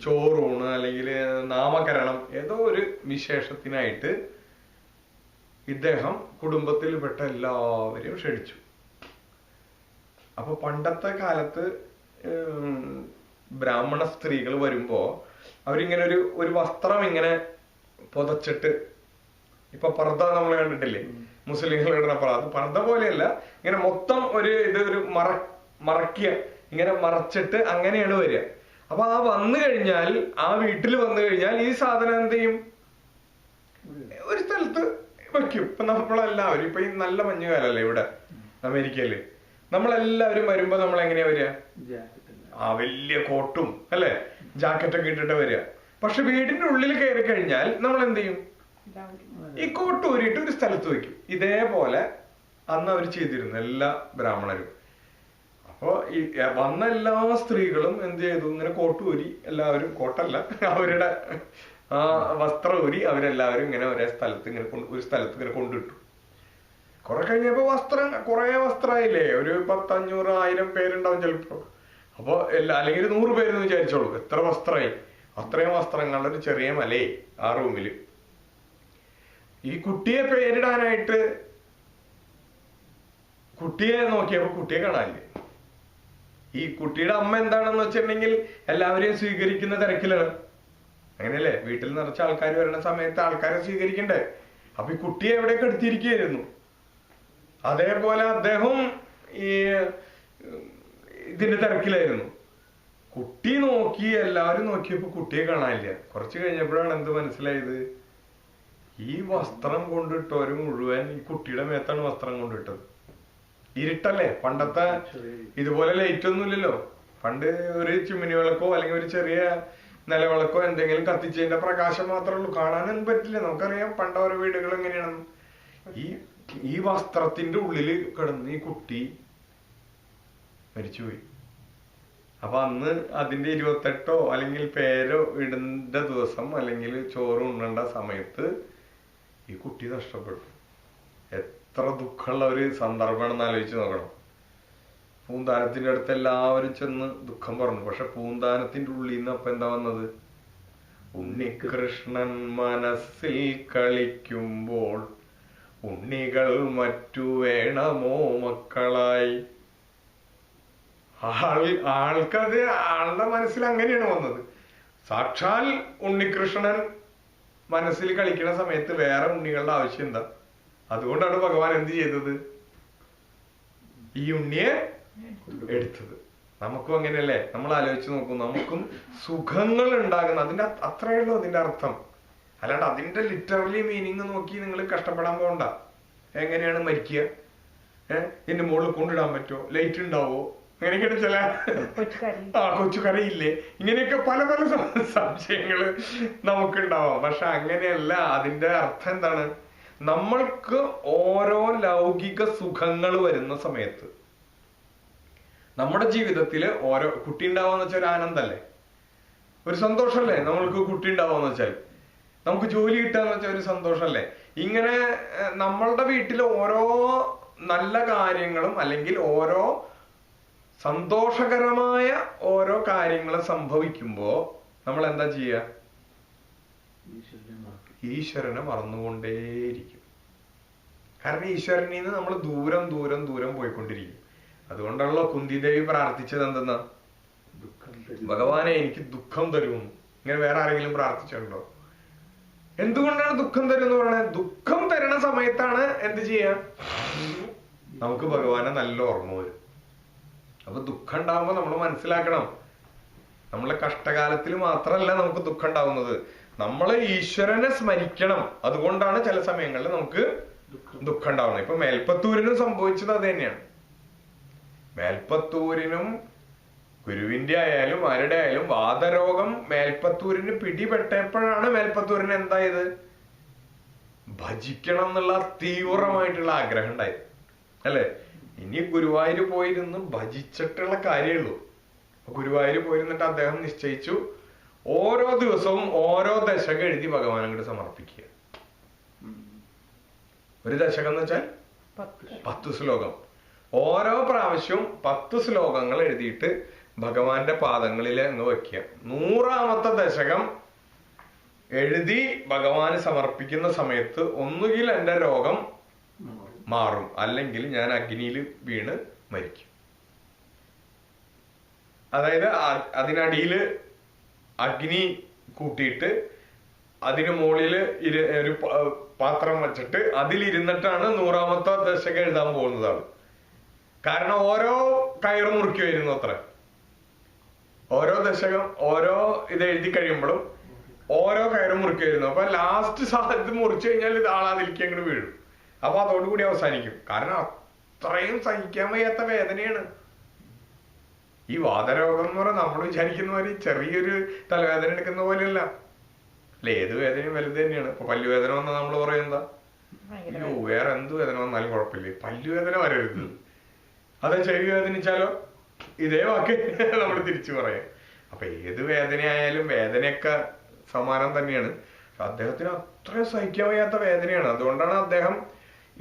ചോറൂണ് അല്ലെങ്കിൽ നാമകരണം ഏതോ ഒരു വിശേഷത്തിനായിട്ട് ഇദ്ദേഹം കുടുംബത്തിൽപ്പെട്ട എല്ലാവരെയും ക്ഷണിച്ചു. അപ്പൊ പണ്ടത്തെ കാലത്ത് ബ്രാഹ്മണ സ്ത്രീകൾ വരുമ്പോ അവരിങ്ങനെ ഒരു വസ്ത്രം ഇങ്ങനെ പുതച്ചിട്ട്, ഇപ്പൊ പർദ്ദ നമ്മൾ കണ്ടിട്ടില്ലേ മുസ്ലിങ്ങൾ ഇടുന്ന പർദ്ദ പോലെയല്ല, ഇങ്ങനെ മൊത്തം ഒരു മറക്കിയ ഇങ്ങനെ മറച്ചിട്ട് അങ്ങനെയാണ് വരിക. അപ്പൊ ആ വന്നു കഴിഞ്ഞാൽ, ആ വീട്ടിൽ വന്നു കഴിഞ്ഞാൽ ഈ സാധനം എന്ത് ചെയ്യും? ഒരു സ്ഥലത്ത് വെക്കും. ഇപ്പൊ നമ്മളെല്ലാവരും ഇപ്പൊ ഈ നല്ല മഞ്ഞുകാലല്ലേ ഇവിടെ അമേരിക്കയില്, നമ്മളെല്ലാവരും വരുമ്പോ നമ്മൾ എങ്ങനെയാ വരിക? ആ വലിയ കോട്ടും അല്ലെ ജാക്കറ്റൊക്കെ ഇട്ടിട്ട് വരിക. പക്ഷെ വീടിന്റെ ഉള്ളിൽ കയറി കഴിഞ്ഞാൽ നമ്മൾ എന്ത് ചെയ്യും? ഈ കോട്ട് ഊരിയിട്ട് ഒരു സ്ഥലത്ത് വെക്കും. ഇതേപോലെ അന്ന് അവർ ചെയ്തിരുന്നു എല്ലാ ബ്രാഹ്മണരും. അപ്പൊ ഈ വന്ന എല്ലാ സ്ത്രീകളും എന്ത് ചെയ്തു? ഇങ്ങനെ കോട്ട് ഊരി എല്ലാവരും, കോട്ടല്ല അവരുടെ ആ വസ്ത്രം ഊരി അവരെല്ലാവരും ഇങ്ങനെ ഒരേ സ്ഥലത്ത് ഇങ്ങനെ ഒരു സ്ഥലത്ത് ഇങ്ങനെ കൊണ്ടിട്ടു. കുറെ കഴിഞ്ഞപ്പോ കുറെ വസ്ത്രമായില്ലേ, ഒരു 500-1000 പേരുണ്ടാവും ചിലപ്പോ. അപ്പൊ അല്ലെങ്കിൽ 100 പേരെന്ന് വിചാരിച്ചോളൂ. എത്ര വസ്ത്രമായി? അത്രയും വസ്ത്രങ്ങളുടെ ഒരു ചെറിയ മലയെ ആ റൂമില്. ഈ കുട്ടിയെ പേരിടാനായിട്ട് കുട്ടിയെ നോക്കിയപ്പോ കുട്ടിയെ കാണാനില്ലേ. ഈ കുട്ടിയുടെ അമ്മ എന്താണെന്ന് വെച്ചിട്ടുണ്ടെങ്കിൽ എല്ലാവരെയും സ്വീകരിക്കുന്ന തിരക്കിലാണ്. അങ്ങനെയല്ലേ, വീട്ടിൽ നിറച്ച ആൾക്കാർ വരുന്ന സമയത്ത് ആൾക്കാരെ സ്വീകരിക്കണ്ടേ. അപ്പൊ ഈ കുട്ടിയെ എവിടെയൊക്കെ എടുത്തിരിക്കുകയായിരുന്നു. അതേപോലെ അദ്ദേഹം ഈ ഇതിന്റെ തിരക്കിലായിരുന്നു. കുട്ടി നോക്കി, എല്ലാവരും നോക്കിയപ്പോ കുട്ടിയെ കാണാനില്ല. കുറച്ച് കഴിഞ്ഞപ്പോഴാണ് എന്ത് മനസ്സിലായത്? ഈ വസ്ത്രം കൊണ്ടിട്ടവര് മുഴുവൻ ഈ കുട്ടിയുടെ മേത്താണ് വസ്ത്രം കൊണ്ടിട്ടത്. ഇരുട്ടല്ലേ, പണ്ടത്തെ ഇതുപോലെ ലൈറ്റ് ഒന്നും ഇല്ലല്ലോ. പണ്ട് ഒരു ചിമ്മിനി വിളക്കോ അല്ലെങ്കിൽ ഒരു ചെറിയ നിലവിളക്കോ എന്തെങ്കിലും കത്തിച്ചതിന്റെ പ്രകാശം മാത്രമേ ഉള്ളൂ, കാണാനൊന്നും പറ്റില്ല. നമുക്കറിയാം പണ്ട് ഓരോ വീടുകൾ എങ്ങനെയാണെന്ന്. ഈ വസ്ത്രത്തിന്റെ ഉള്ളില് കിടന്ന് ഈ കുട്ടി മരിച്ചുപോയി. അപ്പൊ അന്ന് അതിന്റെ 28 അല്ലെങ്കിൽ പേരോ ഇടേണ്ട ദിവസം അല്ലെങ്കിൽ ചോറ് ഉണ്ണേണ്ട സമയത്ത് ഈ കുട്ടി നഷ്ടപ്പെട്ടു. എത്ര ദുഃഖമുള്ള ഒരു സന്ദർഭമാണെന്ന് ആലോചിച്ച് നോക്കണം. പൂന്താനത്തിന്റെ അടുത്ത് എല്ലാവരും ചെന്ന് ദുഃഖം പറഞ്ഞു. പക്ഷെ പൂന്താനത്തിന്റെ ഉള്ളിൽ നിന്ന് അപ്പൊ എന്താ വന്നത്? ഉണ്ണികൃഷ്ണൻ മനസ്സിൽ കളിക്കുമ്പോൾ ഉണ്ണികൾ മറ്റു വേണമോ മക്കളായി. ആൾക്കത് ആളുടെ മനസ്സിൽ അങ്ങനെയാണ് വന്നത്. സാക്ഷാൽ ഉണ്ണികൃഷ്ണൻ മനസ്സിൽ കളിക്കുന്ന സമയത്ത് വേറെ ഉണ്ണികളുടെ ആവശ്യം എന്താ? അതുകൊണ്ടാണ് ഭഗവാൻ എന്ത് ചെയ്തത്? ഈ ഉണ്ണിയെ എടുത്തത്. നമുക്കും അങ്ങനെയല്ലേ? നമ്മൾ ആലോചിച്ച് നോക്കും, നമുക്കും സുഖങ്ങൾ ഉണ്ടാകുന്ന അതിന്റെ അത്രയേ ഉള്ളൂ അതിന്റെ അർത്ഥം. അല്ലാണ്ട് അതിന്റെ ലിറ്ററലി മീനിങ് നോക്കി നിങ്ങൾ കഷ്ടപ്പെടാൻ പോകണ്ട. എങ്ങനെയാണ് മരിക്കുക? ഇതിന്റെ മുകളിൽ കൊണ്ടിടാൻ പറ്റുമോ? ലൈറ്റ് ഉണ്ടാവോ? അങ്ങനെയൊക്കെയാണ് ചില കൊച്ചുകറിയില്ലേ, ഇങ്ങനെയൊക്കെ പല പല സംശയങ്ങള് നമുക്കുണ്ടാവാം. പക്ഷെ അങ്ങനെയല്ല. അതിന്റെ അർത്ഥം എന്താണ്? നമ്മൾക്ക് ഓരോ ലൗകിക സുഖങ്ങൾ വരുന്ന സമയത്ത് നമ്മുടെ ജീവിതത്തില് ഓരോ കുട്ടി ഉണ്ടാവാന്ന് വെച്ചാൽ ഒരു ആനന്ദല്ലേ, ഒരു സന്തോഷല്ലേ. നമ്മൾക്ക് കുട്ടി ഉണ്ടാവാന്ന് വെച്ചാൽ, നമുക്ക് ജോലി കിട്ടാന്ന് വെച്ചാൽ ഒരു സന്തോഷല്ലേ. ഇങ്ങനെ നമ്മളുടെ വീട്ടിൽ ഓരോ നല്ല കാര്യങ്ങളും അല്ലെങ്കിൽ ഓരോ സന്തോഷകരമായ ഓരോ കാര്യങ്ങൾ സംഭവിക്കുമ്പോ നമ്മൾ എന്താ ചെയ്യുക? ഈശ്വരനെ മറന്നുകൊണ്ടേയിരിക്കും. കാരണം ഈശ്വരനിൽ നിന്ന് നമ്മൾ ദൂരം ദൂരം ദൂരം പോയിക്കൊണ്ടിരിക്കും. അതുകൊണ്ടുള്ള കുന്തിദേവി പ്രാർത്ഥിച്ചത് എന്തെന്നാ? ഭഗവാനെ എനിക്ക് ദുഃഖം തരുമെന്ന്. ഇങ്ങനെ വേറെ ആരെങ്കിലും പ്രാർത്ഥിച്ചിട്ടുണ്ടോ? എന്തുകൊണ്ടാണ് ദുഃഖം തരും എന്ന് പറയുന്നത്? ദുഃഖം തരണ സമയത്താണ് എന്ത് ചെയ്യാൻ? നമുക്ക് ഭഗവാനെ നല്ല ഓർമ്മ വരും. അപ്പൊ ദുഃഖം ഉണ്ടാവുമ്പോ നമ്മൾ മനസ്സിലാക്കണം, നമ്മളെ കഷ്ടകാലത്തിൽ മാത്രമല്ല നമുക്ക് ദുഃഖം ഉണ്ടാവുന്നത്, നമ്മള് ഈശ്വരനെ സ്മരിക്കണം. അതുകൊണ്ടാണ് ചില സമയങ്ങളിൽ നമുക്ക് ദുഃഖം ഉണ്ടാവുന്നത്. ഇപ്പൊ മേൽപ്പത്തൂരിനും സംഭവിച്ചത് അത് തന്നെയാണ്. മേൽപ്പത്തൂരിനും ഗുരുവിന്റെ ആയാലും ആരുടെ ആയാലും വാതരോഗം മേൽപ്പത്തൂരിന് പിടിപെട്ടപ്പോഴാണ് മേൽപ്പത്തൂരിന് എന്തായത്? ഭജിക്കണം എന്നുള്ള തീവ്രമായിട്ടുള്ള ആഗ്രഹം ഉണ്ടായത് അല്ലെ. ഇനി ഗുരുവായൂർ പോയിരുന്ന് ഭജിച്ചിട്ടുള്ള കാര്യമുള്ളൂ. ഗുരുവായൂർ പോയിരുന്നിട്ട് അദ്ദേഹം നിശ്ചയിച്ചു ഓരോ ദിവസവും ഓരോ ദശകം എഴുതി ഭഗവാൻ അങ്ങോട്ട് സമർപ്പിക്കുക. ഒരു ദശകം എന്ന് വെച്ചാൽ 10 ശ്ലോകം. ഓരോ പ്രാവശ്യവും 10 ശ്ലോകങ്ങൾ എഴുതിയിട്ട് ഭഗവാന്റെ പാദങ്ങളിൽ അങ്ങ് വയ്ക്കുക. 100ാമത്തെ ദശകം എഴുതി ഭഗവാന് സമർപ്പിക്കുന്ന സമയത്ത് ഒന്നുകിൽ എന്റെ രോഗം മാറും, അല്ലെങ്കിൽ ഞാൻ അഗ്നിയിൽ വീണ് മരിക്കും. അതായത് അതിനടിയില് അഗ്നി കൂട്ടിയിട്ട് അതിന് മുകളില് ഒരു പാത്രം വെച്ചിട്ട് അതിലിരുന്നിട്ടാണ് 100ാമത്തെ ദശകം എഴുതാൻ പോകുന്നതാണ്. കാരണം ഓരോ കയറ് മുറിക്കുമായിരുന്നു അത്ര. ഓരോ ദശകം ഓരോ ഇത് എഴുതി കഴിയുമ്പോഴും ഓരോ കയറും മുറിക്കുമായിരുന്നു. അപ്പൊ ലാസ്റ്റ് ഇത് മുറിച്ചു കഴിഞ്ഞാൽ ഇത് ആളാതിലേക്ക് അങ്ങോട്ട് വീഴും. അപ്പൊ അതോടുകൂടി അവസാനിക്കും. കാരണം അത്രയും സഹിക്കാൻ വയ്യാത്ത വേദനയാണ്. ഈ വാതരോഗം എന്ന് പറഞ്ഞാൽ നമ്മൾ വിചാരിക്കുന്ന പോലെ ചെറിയൊരു തലവേദന എടുക്കുന്ന പോലെയല്ല അല്ലെ. ഏത് വേദനയും വലുത് തന്നെയാണ്. ഇപ്പൊ പല്ലുവേദന വന്നാൽ നമ്മൾ പറയുന്നതാ, അയ്യോ വേറെ എന്ത് വേദന വന്നാലും കുഴപ്പമില്ല, പല്ലുവേദന വരരുത്. അതെ ചെവി വേദനിച്ചാലോ ഇതേ വാക്ക് നമ്മൾ തിരിച്ചു പറയാം. അപ്പൊ ഏത് വേദനയായാലും വേദനയൊക്കെ സമാനം തന്നെയാണ്. അദ്ദേഹത്തിന് അത്രയും സഹിക്കാൻ വയ്യാത്ത വേദനയാണ്. അതുകൊണ്ടാണ് അദ്ദേഹം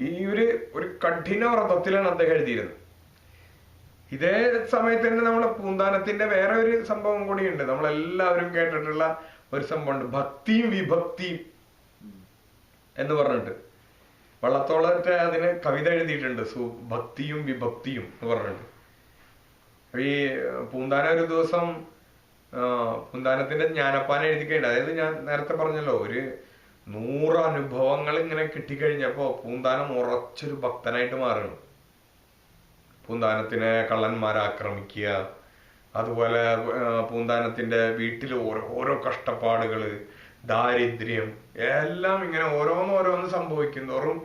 ഈ ഒരു കഠിന വ്രതത്തിലാണ് അദ്ദേഹം എഴുതിയിരുന്നത്. ഇതേ സമയത്ത് തന്നെ നമ്മളെ പൂന്താനത്തിന്റെ വേറെ ഒരു സംഭവം കൂടിയുണ്ട്. നമ്മളെല്ലാവരും കേട്ടിട്ടുള്ള ഒരു സംഭവമുണ്ട്, ഭക്തിയും വിഭക്തിയും എന്ന് പറഞ്ഞിട്ട്. വള്ളത്തോളത്തെ അതിന് കവിത എഴുതിയിട്ടുണ്ട്, ഭക്തിയും വിഭക്തിയും എന്ന് പറഞ്ഞിട്ട്. ഈ പൂന്താന ഒരു ദിവസം പൂന്താനത്തിന്റെ ജ്ഞാനപ്പാന എഴുതി കഴിഞ്ഞു. അതായത് ഞാൻ നേരത്തെ പറഞ്ഞല്ലോ, ഒരു 100 അനുഭവങ്ങൾ ഇങ്ങനെ കിട്ടിക്കഴിഞ്ഞപ്പോ പൂന്താനം ഉറച്ചൊരു ഭക്തനായിട്ട് മാറണം. പൂന്താനത്തിനെ കള്ളന്മാരെ ആക്രമിക്കുക, അതുപോലെ പൂന്താനത്തിന്റെ വീട്ടിൽ ഓരോ കഷ്ടപ്പാടുകള്, ദാരിദ്ര്യം, എല്ലാം ഇങ്ങനെ ഓരോന്നോരോന്ന് സംഭവിക്കും തോറും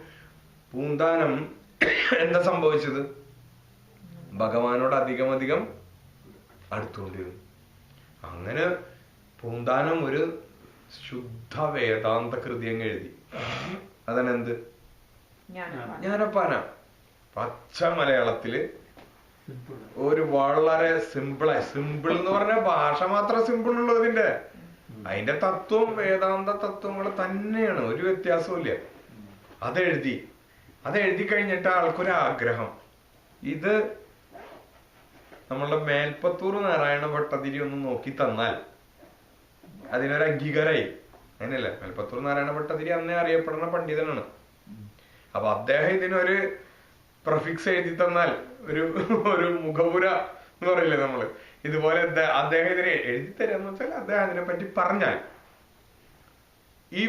പൂന്താനം എന്താ സംഭവിച്ചത്? ഭഗവാനോട് അധികം അധികം അടുത്തുകൊണ്ടിരുന്നു. അങ്ങനെ പൂന്താനം ഒരു ശുദ്ധ വേദാന്ത കൃതി അങ്ങ് എഴുതി. അതിനെന്ത്? ജ്ഞാനപ്പാന. പച്ച മലയാളത്തില് ഒരു വളരെ സിമ്പിൾ എന്ന് പറഞ്ഞാൽ ഭാഷ മാത്രം സിമ്പിൾ ഉള്ളൂ. അതിന്റെ തത്വം വേദാന്ത തത്വങ്ങൾ തന്നെയാണ്, ഒരു വ്യത്യാസവും ഇല്ല. അതെഴുതി കഴിഞ്ഞിട്ട് ആൾക്കൊരു ആഗ്രഹം, ഇത് നമ്മളുടെ മേൽപ്പത്തൂർ നാരായണ ഭട്ടതിരി ഒന്ന് നോക്കി തന്നാൽ അതിനൊരു അംഗീകാരമായി. അങ്ങനെയല്ല, മേൽപ്പത്തൂർ നാരായണ ഭട്ടതിരി അന്നേ അറിയപ്പെടുന്ന പണ്ഡിതനാണ്. അപ്പൊ അദ്ദേഹം ഇതിനൊരു പ്രഫിക്സ് എഴുതി തന്നാൽ, ഒരു മുഖപുര എന്ന് പറയില്ലേ നമ്മള്, ഇതുപോലെ അദ്ദേഹം ഇതിനെ എഴുതി തരാന്ന് വെച്ചാൽ അദ്ദേഹം അതിനെ പറ്റി പറഞ്ഞാൽ ഈ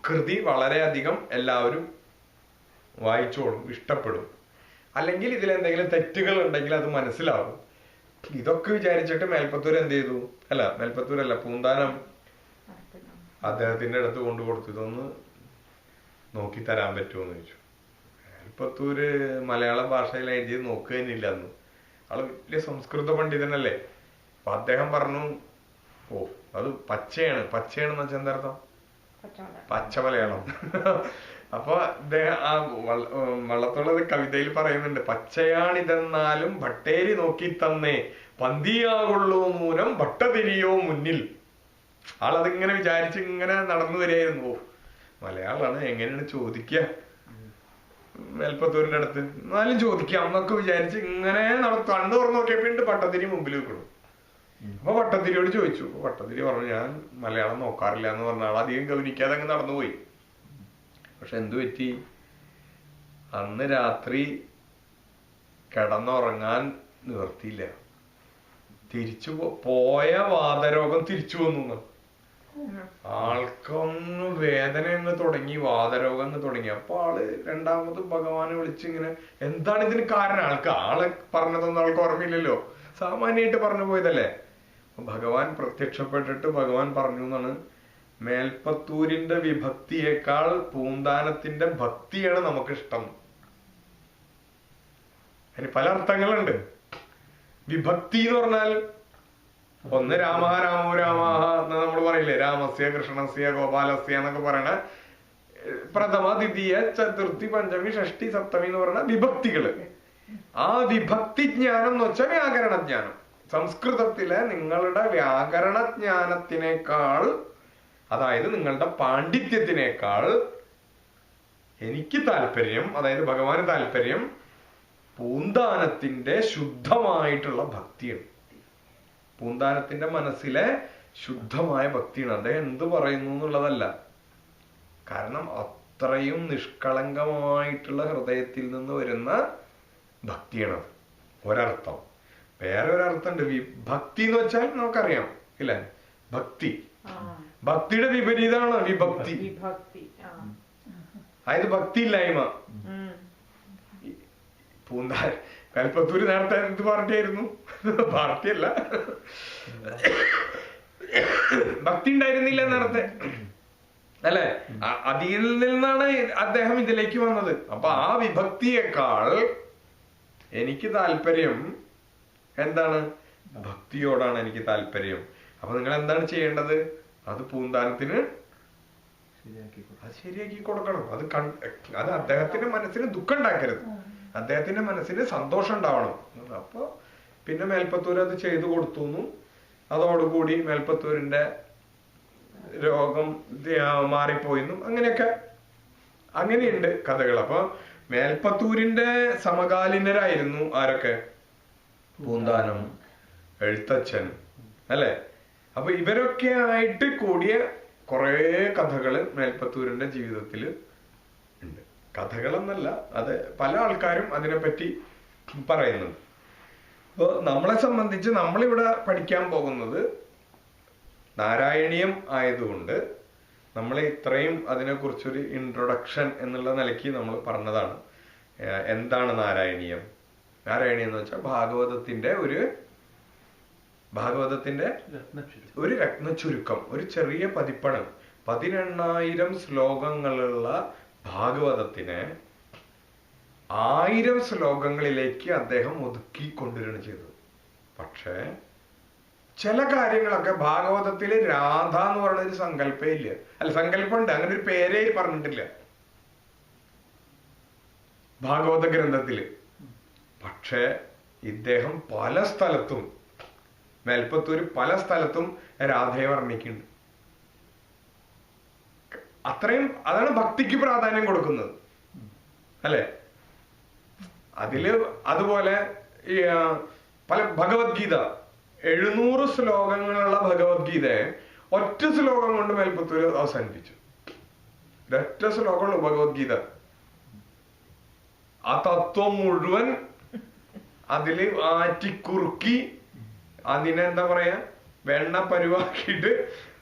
കൃതി വളരെയധികം എല്ലാവരും വായിച്ചോളും, ഇഷ്ടപ്പെടും. അല്ലെങ്കിൽ ഇതിലെന്തെങ്കിലും തെറ്റുകൾ ഉണ്ടെങ്കിൽ അത് മനസ്സിലാവും. ഇതൊക്കെ വിചാരിച്ചിട്ട് മേൽപ്പത്തൂർ എന്ത് ചെയ്തു? മേൽപ്പത്തൂരല്ല, പൂന്താനം അദ്ദേഹത്തിന്റെ അടുത്ത് കൊണ്ടുകൊടുത്തു, ഇതൊന്ന് നോക്കി തരാൻ പറ്റുമോന്ന് ചോദിച്ചു. മേൽപ്പത്തൂര് മലയാള ഭാഷയിൽ എഴുതിയത് നോക്കുക തന്നെയില്ല അന്ന്. ആള് വലിയ സംസ്കൃത പണ്ഡിതനല്ലേ. അപ്പൊ അദ്ദേഹം പറഞ്ഞു, അത് പച്ചയാണെന്ന് വെച്ചാൽ എന്താ അർത്ഥം? പച്ച മലയാളം. അപ്പൊ അദ്ദേഹം ആ വള്ളത്തോളത് കവിതയിൽ പറയുന്നുണ്ട്, പച്ചയാണിതെന്നാലും ഭട്ടേരി നോക്കി തന്നേ പന്തിയാകുള്ളൂ മൂലം ഭട്ടതിരിയോ മുന്നിൽ. ആളതിങ്ങനെ വിചാരിച്ച് ഇങ്ങനെ നടന്നു വരികയായിരുന്നു. മലയാളാണ്, എങ്ങനെയാണ് ചോദിക്കുക മേൽപ്പത്തൂരിന്റെ അടുത്ത്? എന്നാലും ചോദിക്കാം എന്നൊക്കെ വിചാരിച്ച് ഇങ്ങനെ കണ്ണു തുറന്നു നോക്കിയപ്പോ ഭട്ടതിരി മുമ്പിൽ വെക്കണം. അപ്പൊ ഭട്ടതിരിയോട് ചോദിച്ചു. ഭട്ടതിരി പറഞ്ഞു, ഞാൻ മലയാളം നോക്കാറില്ല എന്ന് പറഞ്ഞ ആൾ അധികം ഗവനിക്കാതെ അങ്ങ് നടന്നുപോയി. പക്ഷെ എന്തു പറ്റി, അന്ന് രാത്രി കിടന്നുറങ്ങാൻ നിവർത്തിയില്ല. തിരിച്ചു പോയ വാതരോഗം തിരിച്ചു വന്നു. ആൾക്കൊന്ന് വേദന അങ്ങ് തുടങ്ങി, വാതരോഗം അങ്ങ് തുടങ്ങി. അപ്പൊ ആള് രണ്ടാമത് ഭഗവാനെ വിളിച്ചിങ്ങനെ, എന്താണ് ഇതിന് കാരണം? ആളെ പറഞ്ഞതൊന്നും ആൾക്ക് ഓർമ്മയില്ലല്ലോ, സാമാന്യമായിട്ട് പറഞ്ഞു പോയതല്ലേ. ഭഗവാൻ പ്രത്യക്ഷപ്പെട്ടിട്ട് ഭഗവാൻ പറഞ്ഞു എന്നാണ്, മേൽപ്പത്തൂരിന്റെ വിഭക്തിയേക്കാൾ പൂന്താനത്തിന്റെ ഭക്തിയാണ് നമുക്കിഷ്ടം. അതിന് പല അർത്ഥങ്ങളുണ്ട്. വിഭക്തി എന്ന് പറഞ്ഞാൽ ഒന്ന് രാമ രാമോ രാമാഹ എന്ന് നമ്മൾ പറയില്ലേ, രാമസ്യ കൃഷ്ണസ്യ ഗോപാലസ്യ എന്നൊക്കെ പറയണ പ്രഥമ ദ്വിതീയ ചതുർത്ഥി പഞ്ചമി ഷഷ്ടി സപ്തമി എന്ന് പറയുന്ന വിഭക്തികള്. ആ വിഭക്തി ജ്ഞാനം എന്ന് വെച്ചാൽ വ്യാകരണ ജ്ഞാനം. സംസ്കൃതത്തിലെ നിങ്ങളുടെ വ്യാകരണ ജ്ഞാനത്തിനേക്കാൾ, അതായത് നിങ്ങളുടെ പാണ്ഡിത്യത്തിനേക്കാൾ എനിക്ക് താല്പര്യം, അതായത് ഭഗവാന് താല്പര്യം പൂന്താനത്തിന്റെ ശുദ്ധമായിട്ടുള്ള ഭക്തിയാണ്. പൂന്താനത്തിന്റെ മനസ്സിലെ ശുദ്ധമായ ഭക്തിയാണ്. അദ്ദേഹം എന്ത് പറയുന്നു എന്നുള്ളതല്ല, കാരണം അത്രയും നിഷ്കളങ്കമായിട്ടുള്ള ഹൃദയത്തിൽ നിന്ന് വരുന്ന ഭക്തിയാണത്. ഒരർത്ഥം. വേറെ ഒരർത്ഥമുണ്ട്. ഭക്തി എന്ന് വെച്ചാൽ നമുക്കറിയാം ഇല്ലേ, ഭക്തി. ഭക്തിയുടെ വിപരീതമാണ് വിഭക്തി. അതായത് ഭക്തി ഇല്ലായ്മ. കൽപ്പത്തൂര് നേരത്തെ എന്ത് പാർട്ടിയായിരുന്നു? പാർട്ടിയല്ല, ഭക്തി ഉണ്ടായിരുന്നില്ല നേരത്തെ അല്ലെ. അതിൽ നിന്നാണ് അദ്ദേഹം ഇതിലേക്ക് വന്നത്. അപ്പൊ ആ വിഭക്തിയേക്കാൾ എനിക്ക് താല്പര്യം എന്താണ്? ഭക്തിയോടാണ് എനിക്ക് താല്പര്യം. അപ്പൊ നിങ്ങൾ എന്താണ് ചെയ്യേണ്ടത്? അത് പൂന്താനത്തിന് അത് ശരിയാക്കി കൊടുക്കണം. അത് അദ്ദേഹത്തിന്റെ മനസ്സിന് ദുഃഖം ഉണ്ടാക്കരുത്, അദ്ദേഹത്തിന്റെ മനസ്സിന് സന്തോഷം ഉണ്ടാവണം. അപ്പൊ പിന്നെ മേൽപ്പത്തൂർ അത് ചെയ്തു കൊടുത്തു. അതോടുകൂടി മേൽപ്പത്തൂരിന്റെ രോഗം മാറിപ്പോയിന്നും അങ്ങനെയുണ്ട് കഥകൾ. അപ്പൊ മേൽപ്പത്തൂരിന്റെ സമകാലീനരായിരുന്നു ആരൊക്കെ? പൂന്താനം, എഴുത്തച്ഛൻ അല്ലെ. അപ്പൊ ഇവരൊക്കെ ആയിട്ട് കൂടിയ കുറെ കഥകള് മേൽപ്പത്തൂരിന്റെ ജീവിതത്തില് ഉണ്ട്. കഥകളെന്നല്ല, അത് പല ആൾക്കാരും അതിനെപ്പറ്റി പറയുന്നുണ്ട്. അപ്പൊ നമ്മളെ സംബന്ധിച്ച് നമ്മളിവിടെ പഠിക്കാൻ പോകുന്നത് നാരായണീയം ആയതുകൊണ്ട് നമ്മൾ ഇത്രയും അതിനെക്കുറിച്ചൊരു ഇൻട്രൊഡക്ഷൻ എന്നുള്ള നിലയ്ക്ക് നമ്മൾ പറഞ്ഞതാണ്. എന്താണ് നാരായണീയം? നാരായണീയം എന്ന് വെച്ചാൽ ഭാഗവതത്തിന്റെ ഒരു രത്നച്ചുരുക്കം, ഒരു ചെറിയ പതിപ്പാണ്. 18,000 ശ്ലോകങ്ങളുള്ള ഭാഗവതത്തിനെ 1000 ശ്ലോകങ്ങളിലേക്ക് അദ്ദേഹം ഒതുക്കി കൊണ്ടുവരികയാണ് ചെയ്തത്. പക്ഷേ ചില കാര്യങ്ങളൊക്കെ ഭാഗവതത്തില് രാധ എന്ന് പറയുന്ന ഒരു സങ്കല്പേ ഇല്ല. അല്ല, സങ്കല്പമുണ്ട്, അങ്ങനെ ഒരു പേരേ പറഞ്ഞിട്ടില്ല ഭാഗവത ഗ്രന്ഥത്തില്. പക്ഷെ ഇദ്ദേഹം പല സ്ഥലത്തും, മേൽപ്പത്തൂര് പല സ്ഥലത്തും രാധയെ വർണ്ണിക്കുന്നുണ്ട്. അതാണ് ഭക്തിക്ക് പ്രാധാന്യം കൊടുക്കുന്നത് അല്ലെ. അതുപോലെ പല ഭഗവത്ഗീത 700 ശ്ലോകങ്ങളുള്ള ഭഗവത്ഗീതയെ ഒറ്റ ശ്ലോകം കൊണ്ട് മേൽപ്പത്തൂര് അവസാനിപ്പിച്ചു. ഒറ്റ ശ്ലോകമുള്ളൂ ഭഗവത്ഗീത. ആ തത്വം മുഴുവൻ അതില് ആറ്റിക്കുറുക്കി അതിനെന്താ പറയാ, വെണ്ണ പരുവാക്കിയിട്ട്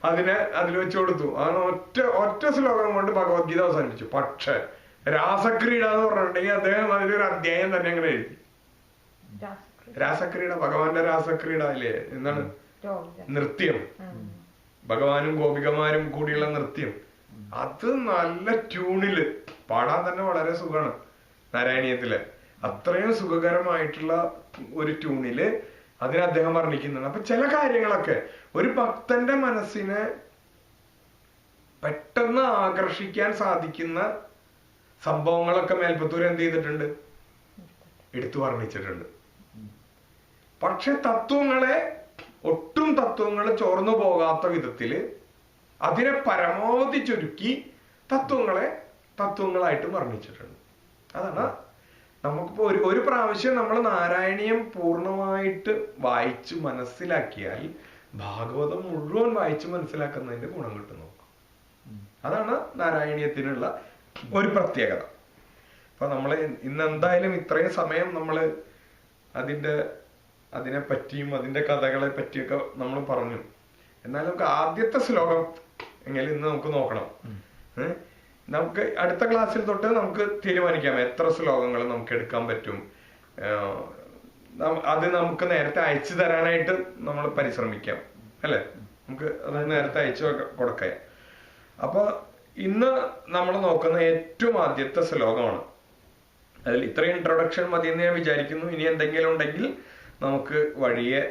അതിൽ വെച്ചു കൊടുത്തു. അങ്ങനെ ഒറ്റ ശ്ലോകം കൊണ്ട് ഭഗവത്ഗീത അവസാനിപ്പിച്ചു. പക്ഷെ രാസക്രീഡ എന്ന് പറഞ്ഞിട്ടുണ്ടെങ്കിൽ അദ്ദേഹം അതിലൊരു അധ്യായം തന്നെ അങ്ങനെ എഴുതി. രാസക്രീഡ, ഭഗവാന്റെ രാസക്രീഡ അല്ലേ, എന്താണ് നൃത്യം, ഭഗവാനും ഗോപികമാരും കൂടിയുള്ള നൃത്യം. അത് നല്ല ട്യൂണില് പാടാൻ തന്നെ വളരെ സുഖമാണ് നാരായണീയത്തില്. അത്രയും സുഖകരമായിട്ടുള്ള ഒരു ട്യൂണില് അതിനെ അദ്ദേഹം വർണ്ണിക്കുന്നുണ്ട്. അപ്പൊ ചില കാര്യങ്ങളൊക്കെ ഒരു ഭക്തന്റെ മനസ്സിനെ പെട്ടെന്ന് ആകർഷിക്കാൻ സാധിക്കുന്ന സംഭവങ്ങളൊക്കെ മേൽപ്പത്തൂർ എന്ത് ചെയ്തിട്ടുണ്ട്? എടുത്തു വർണ്ണിച്ചിട്ടുണ്ട്. പക്ഷെ ഒട്ടും തത്വങ്ങൾ ചോർന്നു പോകാത്ത വിധത്തില് അതിനെ പരമാവധി ചുരുക്കി തത്വങ്ങളായിട്ട് വർണ്ണിച്ചിട്ടുണ്ട്. അതാണ് നമുക്കിപ്പോ ഒരു പ്രാവശ്യം നമ്മൾ നാരായണീയം പൂർണ്ണമായിട്ട് വായിച്ച് മനസ്സിലാക്കിയാൽ ഭാഗവതം മുഴുവൻ വായിച്ച് മനസ്സിലാക്കുന്നതിന്റെ ഗുണം കിട്ടും നമുക്ക്. അതാണ് നാരായണീയത്തിനുള്ള ഒരു പ്രത്യേകത. അപ്പൊ നമ്മൾ ഇന്ന് എന്തായാലും ഇത്രയും സമയം നമ്മൾ അതിനെ പറ്റിയും അതിന്റെ കഥകളെ പറ്റിയൊക്കെ നമ്മൾ പറഞ്ഞു. എന്നാൽ നമുക്ക് ആദ്യത്തെ ശ്ലോകം എങ്ങനെ ഇന്ന് നമുക്ക് നോക്കണം. നമുക്ക് അടുത്ത ക്ലാസ്സിൽ തൊട്ട് നമുക്ക് തീരുമാനിക്കാം എത്ര ശ്ലോകങ്ങൾ നമുക്ക് എടുക്കാൻ പറ്റും. അത് നമുക്ക് നേരത്തെ അയച്ചു തരാനായിട്ട് നമ്മൾ പരിശ്രമിക്കാം, അല്ലെ? നമുക്ക് അത് നേരത്തെ അയച്ചു കൊടുക്കാം. അപ്പൊ ഇന്ന് നമ്മൾ നോക്കുന്ന ഏറ്റവും ആദ്യത്തെ ശ്ലോകമാണ്. അതിൽ ഇത്രയും ഇൻട്രൊഡക്ഷൻ മതി എന്ന് ഞാൻ വിചാരിക്കുന്നു. ഇനി എന്തെങ്കിലും ഉണ്ടെങ്കിൽ നമുക്ക് വഴിയെ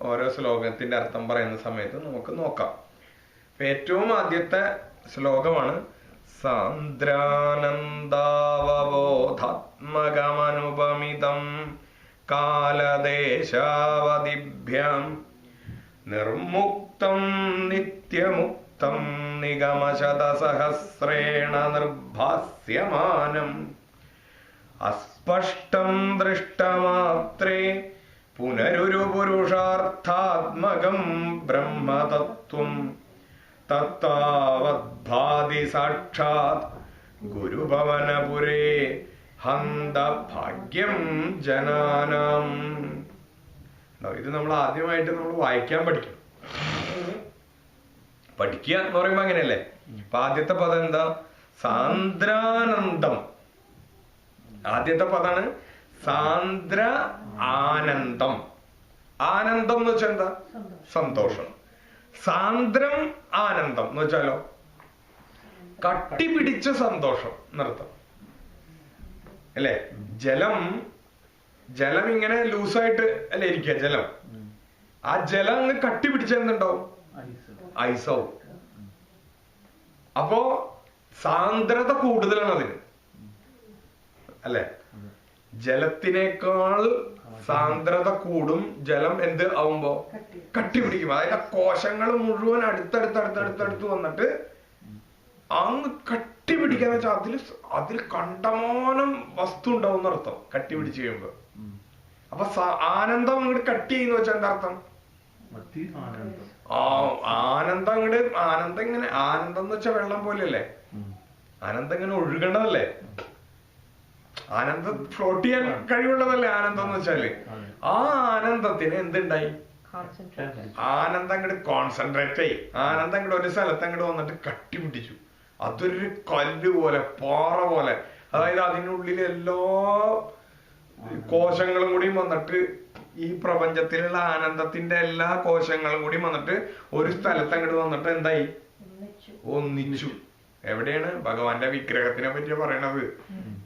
ഓരോ ശ്ലോകത്തിന്റെ അർത്ഥം പറയുന്ന സമയത്ത് നമുക്ക് നോക്കാം. ഏറ്റവും ആദ്യത്തെ ശ്ലോകമാണ് സാന്ദ്രാനന്ദാവബോധാത്മകമനുപമിതം കാലദേശാവധിഭ്യാം നിർമുക്തം നിത്യമുക്തം നിഗമശതസഹസ്രേണ നിർഭാസ്യമാനം അസ്പഷ്ടം ദൃഷ്ടമാത്രേ പുനരൊരു പുരുഷാർത്ഥാത്മകം ബ്രഹ്മതത്വം തത്താവദ്ഭാതി സാക്ഷാത് ഗുരുഭവനപുരേ ഹന്ത ഭാഗ്യം ജനാനാം. ഇത് നമ്മൾ ആദ്യമായിട്ട് നമ്മൾ വായിക്കാൻ പഠിക്കണം. പഠിക്കുക എന്ന് പറയുമ്പോ അങ്ങനെയല്ലേ. അപ്പൊ ആദ്യത്തെ പദം എന്താ? സാന്ദ്രാനന്ദം. ആദ്യത്തെ പദാണ് സാന്ദ്ര ആനന്ദം. ആനന്ദം എന്ന് വെച്ചാൽ എന്താ? സന്തോഷം. സാന്ദ്രം ആനന്ദം എന്ന് വെച്ചാലോ കട്ടിപിടിച്ച സന്തോഷം എന്നർത്ഥം, അല്ലെ? ജലം ഇങ്ങനെ ലൂസായിട്ട് അല്ലെ ഇരിക്കുക ജലം. ആ ജലം അങ്ങ് കട്ടിപിടിച്ച എന്തുണ്ടാവും? ഐസാവും. അപ്പോ സാന്ദ്രത കൂടുതലാണ് അതിന്, അല്ലെ? ജലത്തിനേക്കാൾ സാന്ദ്രത കൂടും ജലം എന്ത് ആവുമ്പോ? കട്ടി പിടിക്കും. അതായത് കോശങ്ങൾ മുഴുവൻ അടുത്തടുത്ത് വന്നിട്ട് അങ്ങ് കട്ടി പിടിക്കാന്ന് വെച്ചാൽ അതിൽ കണ്ടമാനം വസ്തു ഉണ്ടാവും എന്നർത്ഥം കട്ടി പിടിച്ചു കഴിയുമ്പോ. അപ്പൊ ആനന്ദം അങ്ങോട്ട് കട്ടി ചെയ്യുന്ന വെച്ചാൽ എന്താ അർത്ഥം? ആനന്ദം അങ്ങോട്ട് ആനന്ദം എന്ന് വെച്ചാൽ വെള്ളം പോലെയല്ലേ? ആനന്ദം ഇങ്ങനെ ഒഴുകേണ്ടതല്ലേ? ആനന്ദം ഫ്ലോട്ട് ചെയ്യാൻ കഴിവുള്ളതല്ലേ ആനന്ദം എന്ന് വെച്ചാല്? ആ ആനന്ദത്തിന് എന്തുണ്ടായി? ആനന്ദം അങ്ങോട്ട് കോൺസെൻട്രേറ്റ് ആയി. ആനന്ദം അങ്ങോട്ട് ഒരു സ്ഥലത്ത് അങ്ങോട്ട് വന്നിട്ട് കട്ടിപിടിച്ചു. അതൊരു കല്ല് പോലെ, പാറ പോലെ. അതായത് അതിനുള്ളിൽ എല്ലാ കോശങ്ങളും കൂടി വന്നിട്ട് ഈ പ്രപഞ്ചത്തിലുള്ള ആനന്ദത്തിന്റെ എല്ലാ കോശങ്ങളും കൂടി വന്നിട്ട് ഒരു സ്ഥലത്ത് അങ്ങോട്ട് വന്നിട്ട് എന്തായി? ഒന്നിച്ചു. എവിടെയാണ്? ഭഗവാന്റെ വിഗ്രഹത്തിനെ പറ്റി പറയണത്,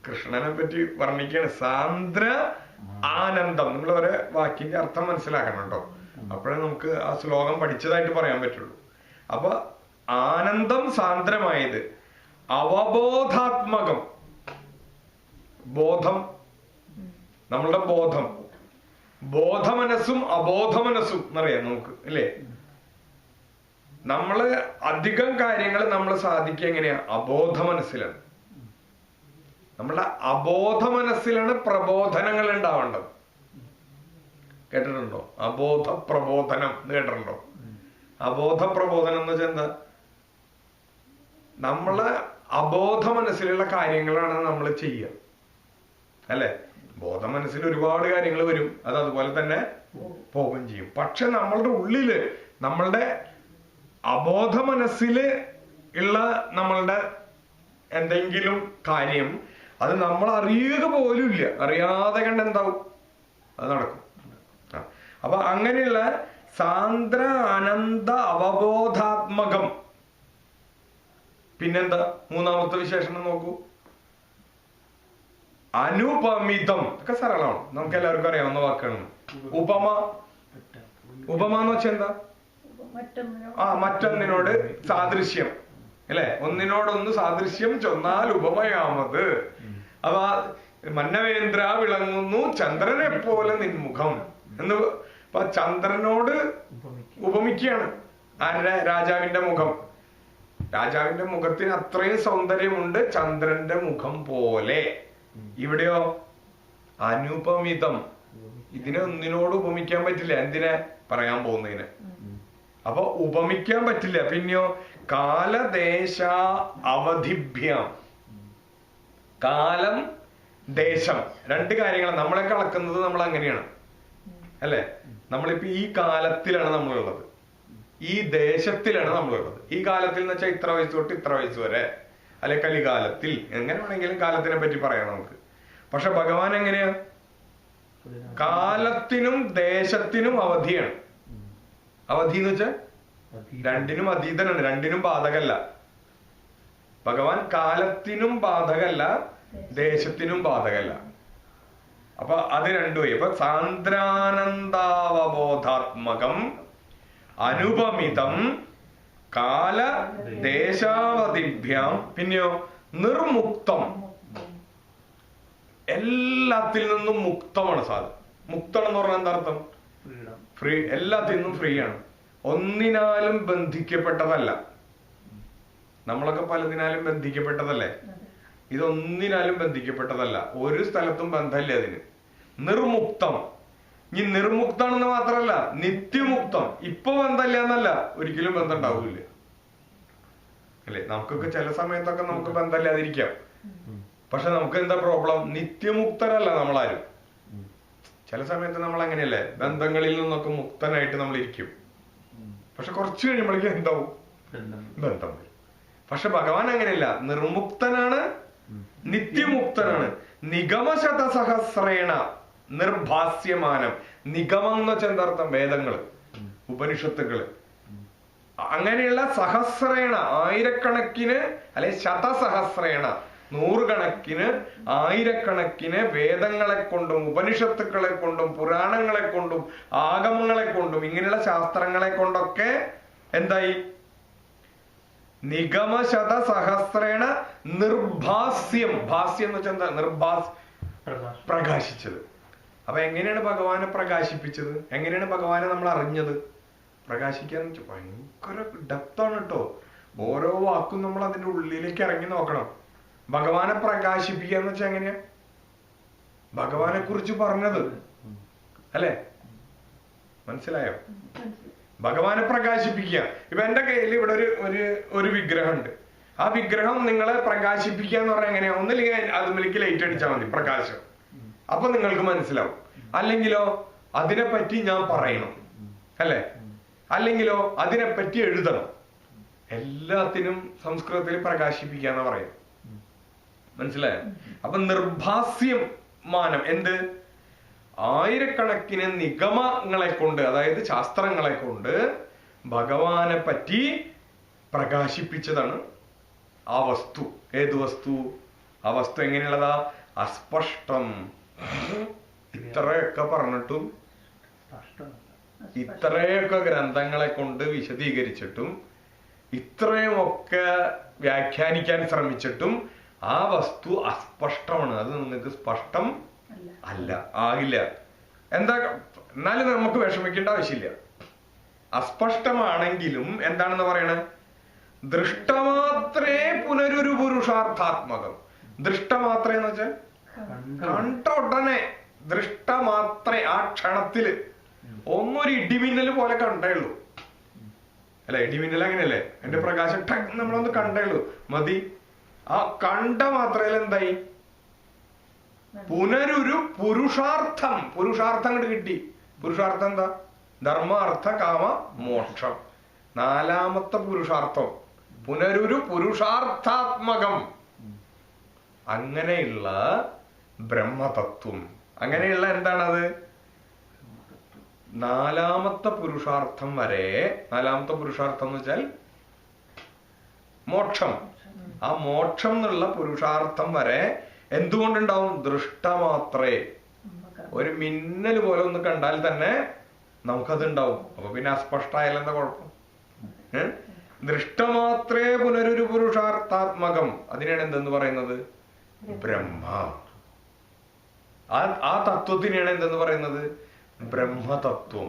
കൃഷ്ണനെ പറ്റി വർണ്ണിക്കാണ്. സാന്ദ്ര ആനന്ദം. നിങ്ങൾ ഒരു വാക്കിന്റെ അർത്ഥം മനസ്സിലാക്കണം കേട്ടോ. അപ്പോഴേ നമുക്ക് ആ ശ്ലോകം പഠിച്ചതായിട്ട് പറയാൻ പറ്റുള്ളൂ. അപ്പൊ ആനന്ദം സാന്ദ്രമായത്, അവബോധാത്മകം. ബോധം, നമ്മളുടെ ബോധം, ബോധമനസ്സും അബോധമനസ്സും എന്നറിയാം നമുക്ക്, അല്ലേ? നമ്മള് അധികം കാര്യങ്ങൾ നമ്മൾ സാധിക്കുക എങ്ങനെയാ? അബോധ മനസ്സിലാണ്. നമ്മളുടെ അബോധ മനസ്സിലാണ് പ്രബോധനങ്ങൾ ഉണ്ടാവേണ്ടത്. കേട്ടിട്ടുണ്ടോ? അബോധ പ്രബോധനം എന്ന് കേട്ടിട്ടുണ്ടോ? അബോധ പ്രബോധനം എന്ന് വെച്ചാൽ എന്താ? നമ്മളെ അബോധ മനസ്സിലുള്ള കാര്യങ്ങളാണ് നമ്മൾ ചെയ്യുക, അല്ലെ? ബോധ മനസ്സിൽ ഒരുപാട് കാര്യങ്ങൾ വരും, അത് അതുപോലെ തന്നെ പോവുകയും ചെയ്യും. പക്ഷെ നമ്മളുടെ ഉള്ളില്, നമ്മളുടെ അബോധ മനസ്സില് ഉള്ള നമ്മളുടെ എന്തെങ്കിലും കാര്യം അത് നമ്മൾ അറിയുക പോലും ഇല്ല, അറിയാതെ കണ്ട് എന്താവും? അത് നടക്കും. അപ്പൊ അങ്ങനെയുള്ള സാന്ദ്ര ആനന്ദ അവബോധാത്മകം. പിന്നെന്താ മൂന്നാമത്തെ വിശേഷണം നോക്കൂ? അനുപമിതം. ഒക്കെ സരളമാണ്, നമുക്ക് എല്ലാവർക്കും അറിയാവുന്ന വാക്കാണ്. ഉപമ. ഉപമ എന്ന് വെച്ചാൽ എന്താ? മറ്റൊന്നിനോട് സാദൃശ്യം, അല്ലെ? ഒന്നിനോടൊന്ന് സാദൃശ്യം ചൊന്നാൽ ഉപമയാമത്. അപ്പൊ മന്നവേന്ദ്ര വിളങ്ങുന്നു ചന്ദ്രനെ പോലെ നിൻമുഖം എന്ന്. അപ്പൊ ചന്ദ്രനോട് ഉപമിക്കുകയാണ്. ആരുടെ? രാജാവിന്റെ മുഖം. രാജാവിന്റെ മുഖത്തിന് അത്രയും സൗന്ദര്യമുണ്ട്, ചന്ദ്രന്റെ മുഖം പോലെ. ഇവിടെയോ അനുപമിതം. ഇതിനെ ഒന്നിനോട് ഉപമിക്കാൻ പറ്റില്ല. എന്തിനെ പറയാൻ പോകുന്നതിന്. അപ്പൊ ഉപമിക്കാൻ പറ്റില്ല. പിന്നെയോ കാലദേശ അവധിഭ്യം. കാലം ദേശം രണ്ട് കാര്യങ്ങൾ നമ്മളെ അളക്കുന്നത്. നമ്മൾ അങ്ങനെയാണ് അല്ലെ? നമ്മളിപ്പോ ഈ കാലത്തിലാണ് നമ്മളുള്ളത്, ഈ ദേശത്തിലാണ് നമ്മളുള്ളത്. ഈ കാലത്തിൽ എന്ന് വെച്ചാൽ ഇത്ര വയസ്സ് തൊട്ട് ഇത്ര വയസ്സ് വരെ, അല്ലെ കലികാലത്തിൽ, എങ്ങനെ വേണമെങ്കിലും കാലത്തിനെ പറ്റി പറയാം നമുക്ക്. പക്ഷെ ഭഗവാൻ എങ്ങനെയാ? കാലത്തിനും ദേശത്തിനും അവധിയാണ്. അവധി എന്ന് വെച്ചാൽ രണ്ടിനും അതീതനാണ്, രണ്ടിനും ബാധകല്ല. ഭഗവാൻ കാലത്തിനും ബാധകല്ല, ദേശത്തിനും ബാധകല്ല. അപ്പൊ അത് രണ്ടുമായി. അപ്പൊ സാന്ദ്രാനന്ദാവബോധാത്മകം അനുപമിതം കാല ദേശാവധിഭ്യാം. പിന്നെയോ നിർമുക്തം, എല്ലാത്തിൽ നിന്നും മുക്തമാണ് സാധനം. മുക്തം എന്ന് പറഞ്ഞാൽ എന്താ അർത്ഥം? ഫ്രീ, എല്ലാത്തിൽ നിന്നും ഫ്രീ ആണ്. ഒന്നിനാലും ബന്ധിക്കപ്പെട്ടതല്ല. നമ്മളൊക്കെ പലതിനാലും ബന്ധിക്കപ്പെട്ടതല്ലേ? ഇതൊന്നിനാലും ബന്ധിക്കപ്പെട്ടതല്ല. ഒരു സ്ഥലത്തും ബന്ധമില്ല അതിന്. നിർമുക്തം. ഇനി നിർമുക്താണെന്ന് മാത്രല്ല, നിത്യമുക്തം. ഇപ്പൊ ബന്ധമില്ല എന്നല്ല, ഒരിക്കലും ബന്ധം ഉണ്ടാവില്ല അല്ലെ? നമുക്കൊക്കെ ചില സമയത്തൊക്കെ നമുക്ക് ബന്ധമില്ലാതിരിക്കാം. പക്ഷെ നമുക്ക് എന്താ പ്രോബ്ലം? നിത്യമുക്തരല്ല നമ്മളാരും. ചില സമയത്ത് നമ്മൾ അങ്ങനെയല്ലേ, ബന്ധങ്ങളിൽ നിന്നൊക്കെ മുക്തനായിട്ട് നമ്മൾ ഇരിക്കും. പക്ഷെ കുറച്ച് കഴിയുമ്പോഴേക്കും എന്താവും? ബന്ധം വരും. പക്ഷെ ഭഗവാൻ അങ്ങനെയല്ല, നിർമുക്തനാണ്, നിത്യമുക്തനാണ്. നിഗമശതസഹസ്രേണ നിർഭാസ്യമാനം. നിഗമം എന്ന് വെച്ചാൽ എന്താ അർത്ഥം? വേദങ്ങള്, ഉപനിഷത്തുക്കള്. അങ്ങനെയുള്ള സഹസ്രേണ, ആയിരക്കണക്കിന്, അല്ലെ ശതസഹസ്രേണ, നൂറുകണക്കിന്, ആയിരക്കണക്കിന് വേദങ്ങളെ കൊണ്ടും ഉപനിഷത്തുക്കളെ കൊണ്ടും പുരാണങ്ങളെ കൊണ്ടും ആഗമങ്ങളെ കൊണ്ടും ഇങ്ങനെയുള്ള ശാസ്ത്രങ്ങളെ കൊണ്ടൊക്കെ എന്തായി? നിഗമശത സഹസ്രേണ നിർഭാസ്യം. ഭാസ്യം എന്ന് വെച്ചാൽ എന്താ? പ്രകാശിച്ചത്. അപ്പൊ എങ്ങനെയാണ് ഭഗവാനെ പ്രകാശിപ്പിച്ചത്? എങ്ങനെയാണ് ഭഗവാനെ നമ്മൾ അറിഞ്ഞത്? പ്രകാശിക്കാന്ന് വെച്ചാൽ ഭയങ്കര ഡെപ്താണ് കേട്ടോ. ഓരോ വാക്കും നമ്മൾ അതിന്റെ ഉള്ളിലേക്ക് ഇറങ്ങി നോക്കണം. ഭഗവാനെ പ്രകാശിപ്പിക്കാന്ന് വെച്ചാൽ എങ്ങനെയാ? ഭഗവാനെ കുറിച്ച് പറഞ്ഞത് അല്ലെ? മനസ്സിലായോ? ഭഗവാനെ പ്രകാശിപ്പിക്കുക. ഇപ്പൊ എന്റെ കയ്യിൽ ഇവിടെ ഒരു വിഗ്രഹം ഉണ്ട്. ആ വിഗ്രഹം നിങ്ങളെ പ്രകാശിപ്പിക്കുക എന്ന് പറഞ്ഞാൽ എങ്ങനെയാ? ഒന്നില്ലെങ്കിൽ അതുമിലേക്ക് ലൈറ്റ് അടിച്ചാൽ മതി, പ്രകാശം. അപ്പൊ നിങ്ങൾക്ക് മനസ്സിലാവും. അല്ലെങ്കിലോ അതിനെപ്പറ്റി ഞാൻ പറയണം അല്ലെ? അല്ലെങ്കിലോ അതിനെപ്പറ്റി എഴുതണം. എല്ലാത്തിനും സംസ്കൃതത്തിൽ പ്രകാശിപ്പിക്കാന്ന് പറയും. മനസ്സിലായോ? അപ്പൊ നിർഭാസ്യം മാനം എന്ത്? ആയിരക്കണക്കിന് നിഗമങ്ങളെ കൊണ്ട്, അതായത് ശാസ്ത്രങ്ങളെ കൊണ്ട് ഭഗവാനെ പറ്റി പ്രകാശിപ്പിച്ചതാണ് ആ വസ്തു. ഏത് വസ്തു? ആ വസ്തു എങ്ങനെയുള്ളതാ? അസ്പഷ്ടം. ഇത്രയൊക്കെ പറഞ്ഞിട്ടും, ഇത്രയൊക്കെ ഗ്രന്ഥങ്ങളെ കൊണ്ട് വിശദീകരിച്ചിട്ടും, ഇത്രയുമൊക്കെ വ്യാഖ്യാനിക്കാൻ ശ്രമിച്ചിട്ടും ആ വസ്തു അസ്പഷ്ടമാണ്. അത് നിങ്ങൾക്ക് സ്പഷ്ടം അല്ല, ആകില്ല. എന്താ? എന്നാലും നമുക്ക് വിഷമിക്കേണ്ട ആവശ്യമില്ല. അസ്പഷ്ടമാണെങ്കിലും എന്താണെന്ന് പറയണേ? ദൃഷ്ടമാത്രേ പുനരൊരു പുരുഷാർത്ഥാത്മകം. ദൃഷ്ടമാത്രേ എന്ന് വെച്ചാൽ കണ്ട ഉടനെ, ദൃഷ്ടമാത്രേ, ആ ക്ഷണത്തില് ഒന്നൊരു ഇടിമിന്നല് പോലെ കണ്ടേ ഉള്ളൂ അല്ലെ? ഇടിമിന്നൽ അങ്ങനെയല്ലേ? എന്റെ പ്രകാശം നമ്മളൊന്ന് കണ്ടേ ഉള്ളൂ, മതി. ആ കണ്ട മാത്രയിൽ എന്തായി? പുനരൊരു പുരുഷാർത്ഥം. പുരുഷാർത്ഥം അങ്ങോട്ട് കിട്ടി. പുരുഷാർത്ഥം എന്താ? ധർമ്മ, അർത്ഥ, കാമ, മോക്ഷം. നാലാമത്തെ പുരുഷാർത്ഥം പുനരൊരു പുരുഷാർത്ഥാത്മകം. അങ്ങനെയുള്ള ബ്രഹ്മതത്വം, അങ്ങനെയുള്ള എന്താണത്? നാലാമത്തെ പുരുഷാർത്ഥം വരെ. നാലാമത്തെ പുരുഷാർത്ഥം എന്ന് വെച്ചാൽ മോക്ഷം. ആ മോക്ഷം എന്നുള്ള പുരുഷാർത്ഥം വരെ എന്തുകൊണ്ടുണ്ടാവും? ദൃഷ്ടമാത്രേ. ഒരു മിന്നൽ പോലെ ഒന്ന് കണ്ടാൽ തന്നെ നമുക്കതുണ്ടാവും. അപ്പൊ പിന്നെ അസ്പഷ്ടായാലും എന്താ കുഴപ്പം? ദൃഷ്ടമാത്രേ പുനരൊരു പുരുഷാർത്ഥാത്മകം. അതിനാണ് എന്തെന്ന് പറയുന്നത്? ബ്രഹ്മ. ആ തത്വത്തിനെയാണ് എന്തെന്ന് പറയുന്നത്? ബ്രഹ്മതത്വം.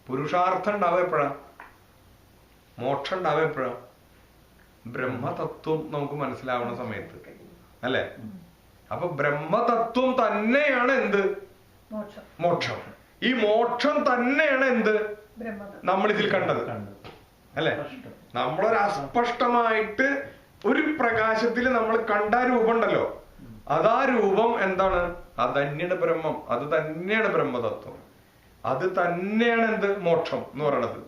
പുരുഷാർത്ഥം ഉണ്ടാവുക എപ്പോഴാ? മോക്ഷം ഉണ്ടാവുക എപ്പോഴാ? ബ്രഹ്മതത്വം നമുക്ക് മനസ്സിലാവുന്ന സമയത്ത് അല്ലെ? അപ്പൊ ബ്രഹ്മതത്വം തന്നെയാണ് എന്ത്? മോക്ഷം. ഈ മോക്ഷം തന്നെയാണ് എന്ത്? നമ്മളിതിൽ കണ്ടത് അല്ലെ? നമ്മളൊരു അസ്പഷ്ടമായിട്ട് ഒരു പ്രകാശത്തിൽ നമ്മൾ കണ്ട രൂപം ഉണ്ടല്ലോ, അതാ രൂപം എന്താണ്? അത് തന്നെയാണ് ബ്രഹ്മം, അത് തന്നെയാണ് ബ്രഹ്മതത്വം, അത് തന്നെയാണ് എന്ത്? മോക്ഷം എന്ന് പറയണത്.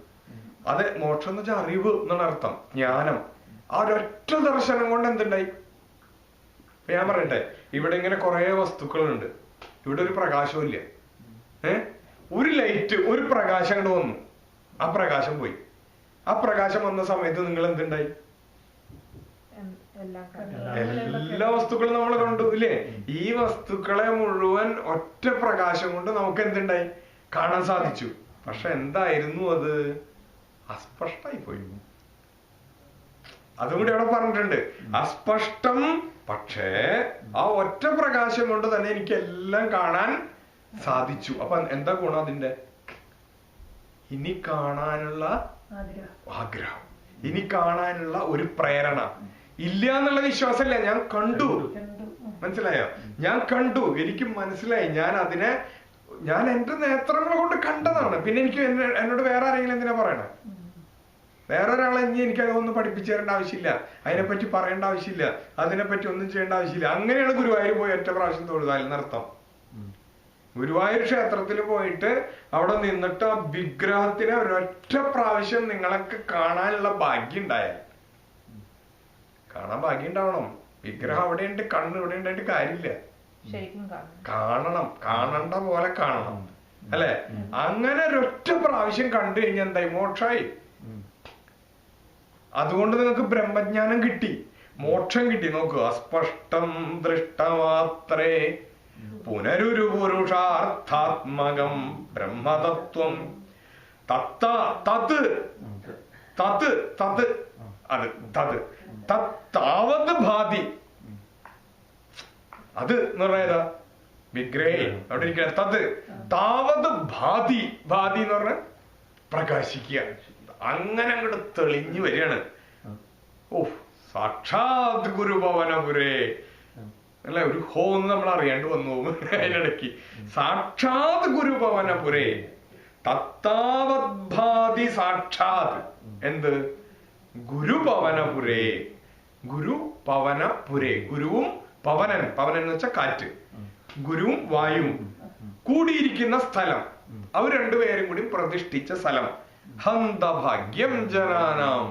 അത് മോക്ഷം എന്ന് വെച്ചാൽ അറിവ് എന്നാണ് അർത്ഥം, ജ്ഞാനം. ആ ഒരൊറ്റ ദർശനം കൊണ്ട് എന്തുണ്ടായി? ഞാൻ പറയട്ടെ, ഇവിടെ ഇങ്ങനെ കുറെ വസ്തുക്കളുണ്ട്, ഇവിടെ ഒരു പ്രകാശവും ഇല്ല. ഒരു ലൈറ്റ്, ഒരു പ്രകാശം അങ്ങോട്ട് വന്നു, ആ പ്രകാശം പോയി. ആ പ്രകാശം വന്ന സമയത്ത് നിങ്ങൾ എന്തുണ്ടായി? എല്ലാ വസ്തുക്കളും നമ്മൾ കണ്ടു ഇല്ലേ? ഈ വസ്തുക്കളെ മുഴുവൻ ഒറ്റ പ്രകാശം കൊണ്ട് നമുക്ക് എന്തുണ്ടായി? കാണാൻ സാധിച്ചു. പക്ഷെ എന്തായിരുന്നു അത്? അസ്പഷ്ടായി പോയി. അതും കൂടി അവിടെ പറഞ്ഞിട്ടുണ്ട്, അസ്പഷ്ടം. പക്ഷേ ആ ഒറ്റ പ്രകാശം കൊണ്ട് തന്നെ എനിക്ക് എല്ലാം കാണാൻ സാധിച്ചു. അപ്പൊ എന്താ ഗുണം അതിന്റെ? ഇനി കാണാനുള്ള ആഗ്രഹം, ഇനി കാണാനുള്ള ഒരു പ്രേരണ. ഇല്ല എന്നുള്ള വിശ്വാസമില്ല, ഞാൻ കണ്ടു. മനസ്സിലായോ? ഞാൻ കണ്ടു, എനിക്ക് മനസ്സിലായി, ഞാൻ എന്റെ നേത്രങ്ങൾ കൊണ്ട് കണ്ടതാണ്. പിന്നെ എനിക്ക് എന്നോട് വേറെ ആരെങ്കിലും എന്തിനാ പറയണേ? വേറൊരാളെ ഇനി എനിക്ക് അതൊന്നും പഠിപ്പിച്ചു തരേണ്ട ആവശ്യമില്ല, അതിനെപ്പറ്റി പറയേണ്ട ആവശ്യമില്ല, അതിനെപ്പറ്റി ഒന്നും ചെയ്യേണ്ട ആവശ്യമില്ല. അങ്ങനെയാണ് ഗുരുവായൂർ പോയി ഒറ്റ പ്രാവശ്യം തൊഴുതാൽ എന്നർത്ഥം. ഗുരുവായൂർ ക്ഷേത്രത്തിൽ പോയിട്ട് അവിടെ നിന്നിട്ട് ആ വിഗ്രഹത്തിനെ ഒരൊറ്റ പ്രാവശ്യം നിങ്ങളൊക്കെ കാണാനുള്ള ഭാഗ്യം ഉണ്ടായാൽ, കാണാൻ ഭാഗ്യം ഉണ്ടാവണം. വിഗ്രഹം അവിടെ ഉണ്ട്, കണ്ണ് ഇവിടെ ഉണ്ടായിട്ട് കാര്യമില്ല, കാണണം, കാണണ്ട പോലെ കാണണം അല്ലെ? അങ്ങനെ ഒരൊറ്റ പ്രാവശ്യം കണ്ടു കഴിഞ്ഞാൽ എന്തായി? മോക്ഷമായി. അതുകൊണ്ട് നിങ്ങൾക്ക് ബ്രഹ്മജ്ഞാനം കിട്ടി, മോക്ഷം കിട്ടി. നോക്കൂ, അസ്പഷ്ടം ദൃഷ്ടമാത്രേ പുനരൊരു പുരുഷാർത്ഥാത്മകം ബ്രഹ്മതത്വം തത്ത തത് തത് തത് അത് തത് താവത് ഭാതി. അത് എന്ന് പറയുക വിഗ്രഹേ അവിടെ ഇരിക്കണ തത് താവത് ഭാതി. ഭാതി എന്ന് പറഞ്ഞ പ്രകാശിക്കുക, അങ്ങനെ അങ്ങോട്ട് തെളിഞ്ഞു വരികയാണ്. ഓ, സാക്ഷാത് ഗുരുഭവനപുരേ അല്ല, ഒരു ഹോ എന്ന് നമ്മൾ അറിയാണ്ട് വന്നു പോകും അതിനിടയ്ക്ക്. സാക്ഷാത് ഗുരുഭവനപുരേ തത്താവദ്ഭാതി സാക്ഷാത് എന്ത്? ഗുരുപവനപുരേ. ഗുരു പവനപുരേ. ഗുരുവും പവനൻ, പവനൻ എന്ന് വെച്ചാൽ കാറ്റ്, ഗുരുവും വായുവും കൂടിയിരിക്കുന്ന സ്ഥലം, അവർ രണ്ടുപേരും കൂടി പ്രതിഷ്ഠിച്ച സ്ഥലം. ഹന്തഭാഗ്യം ജനാനാം.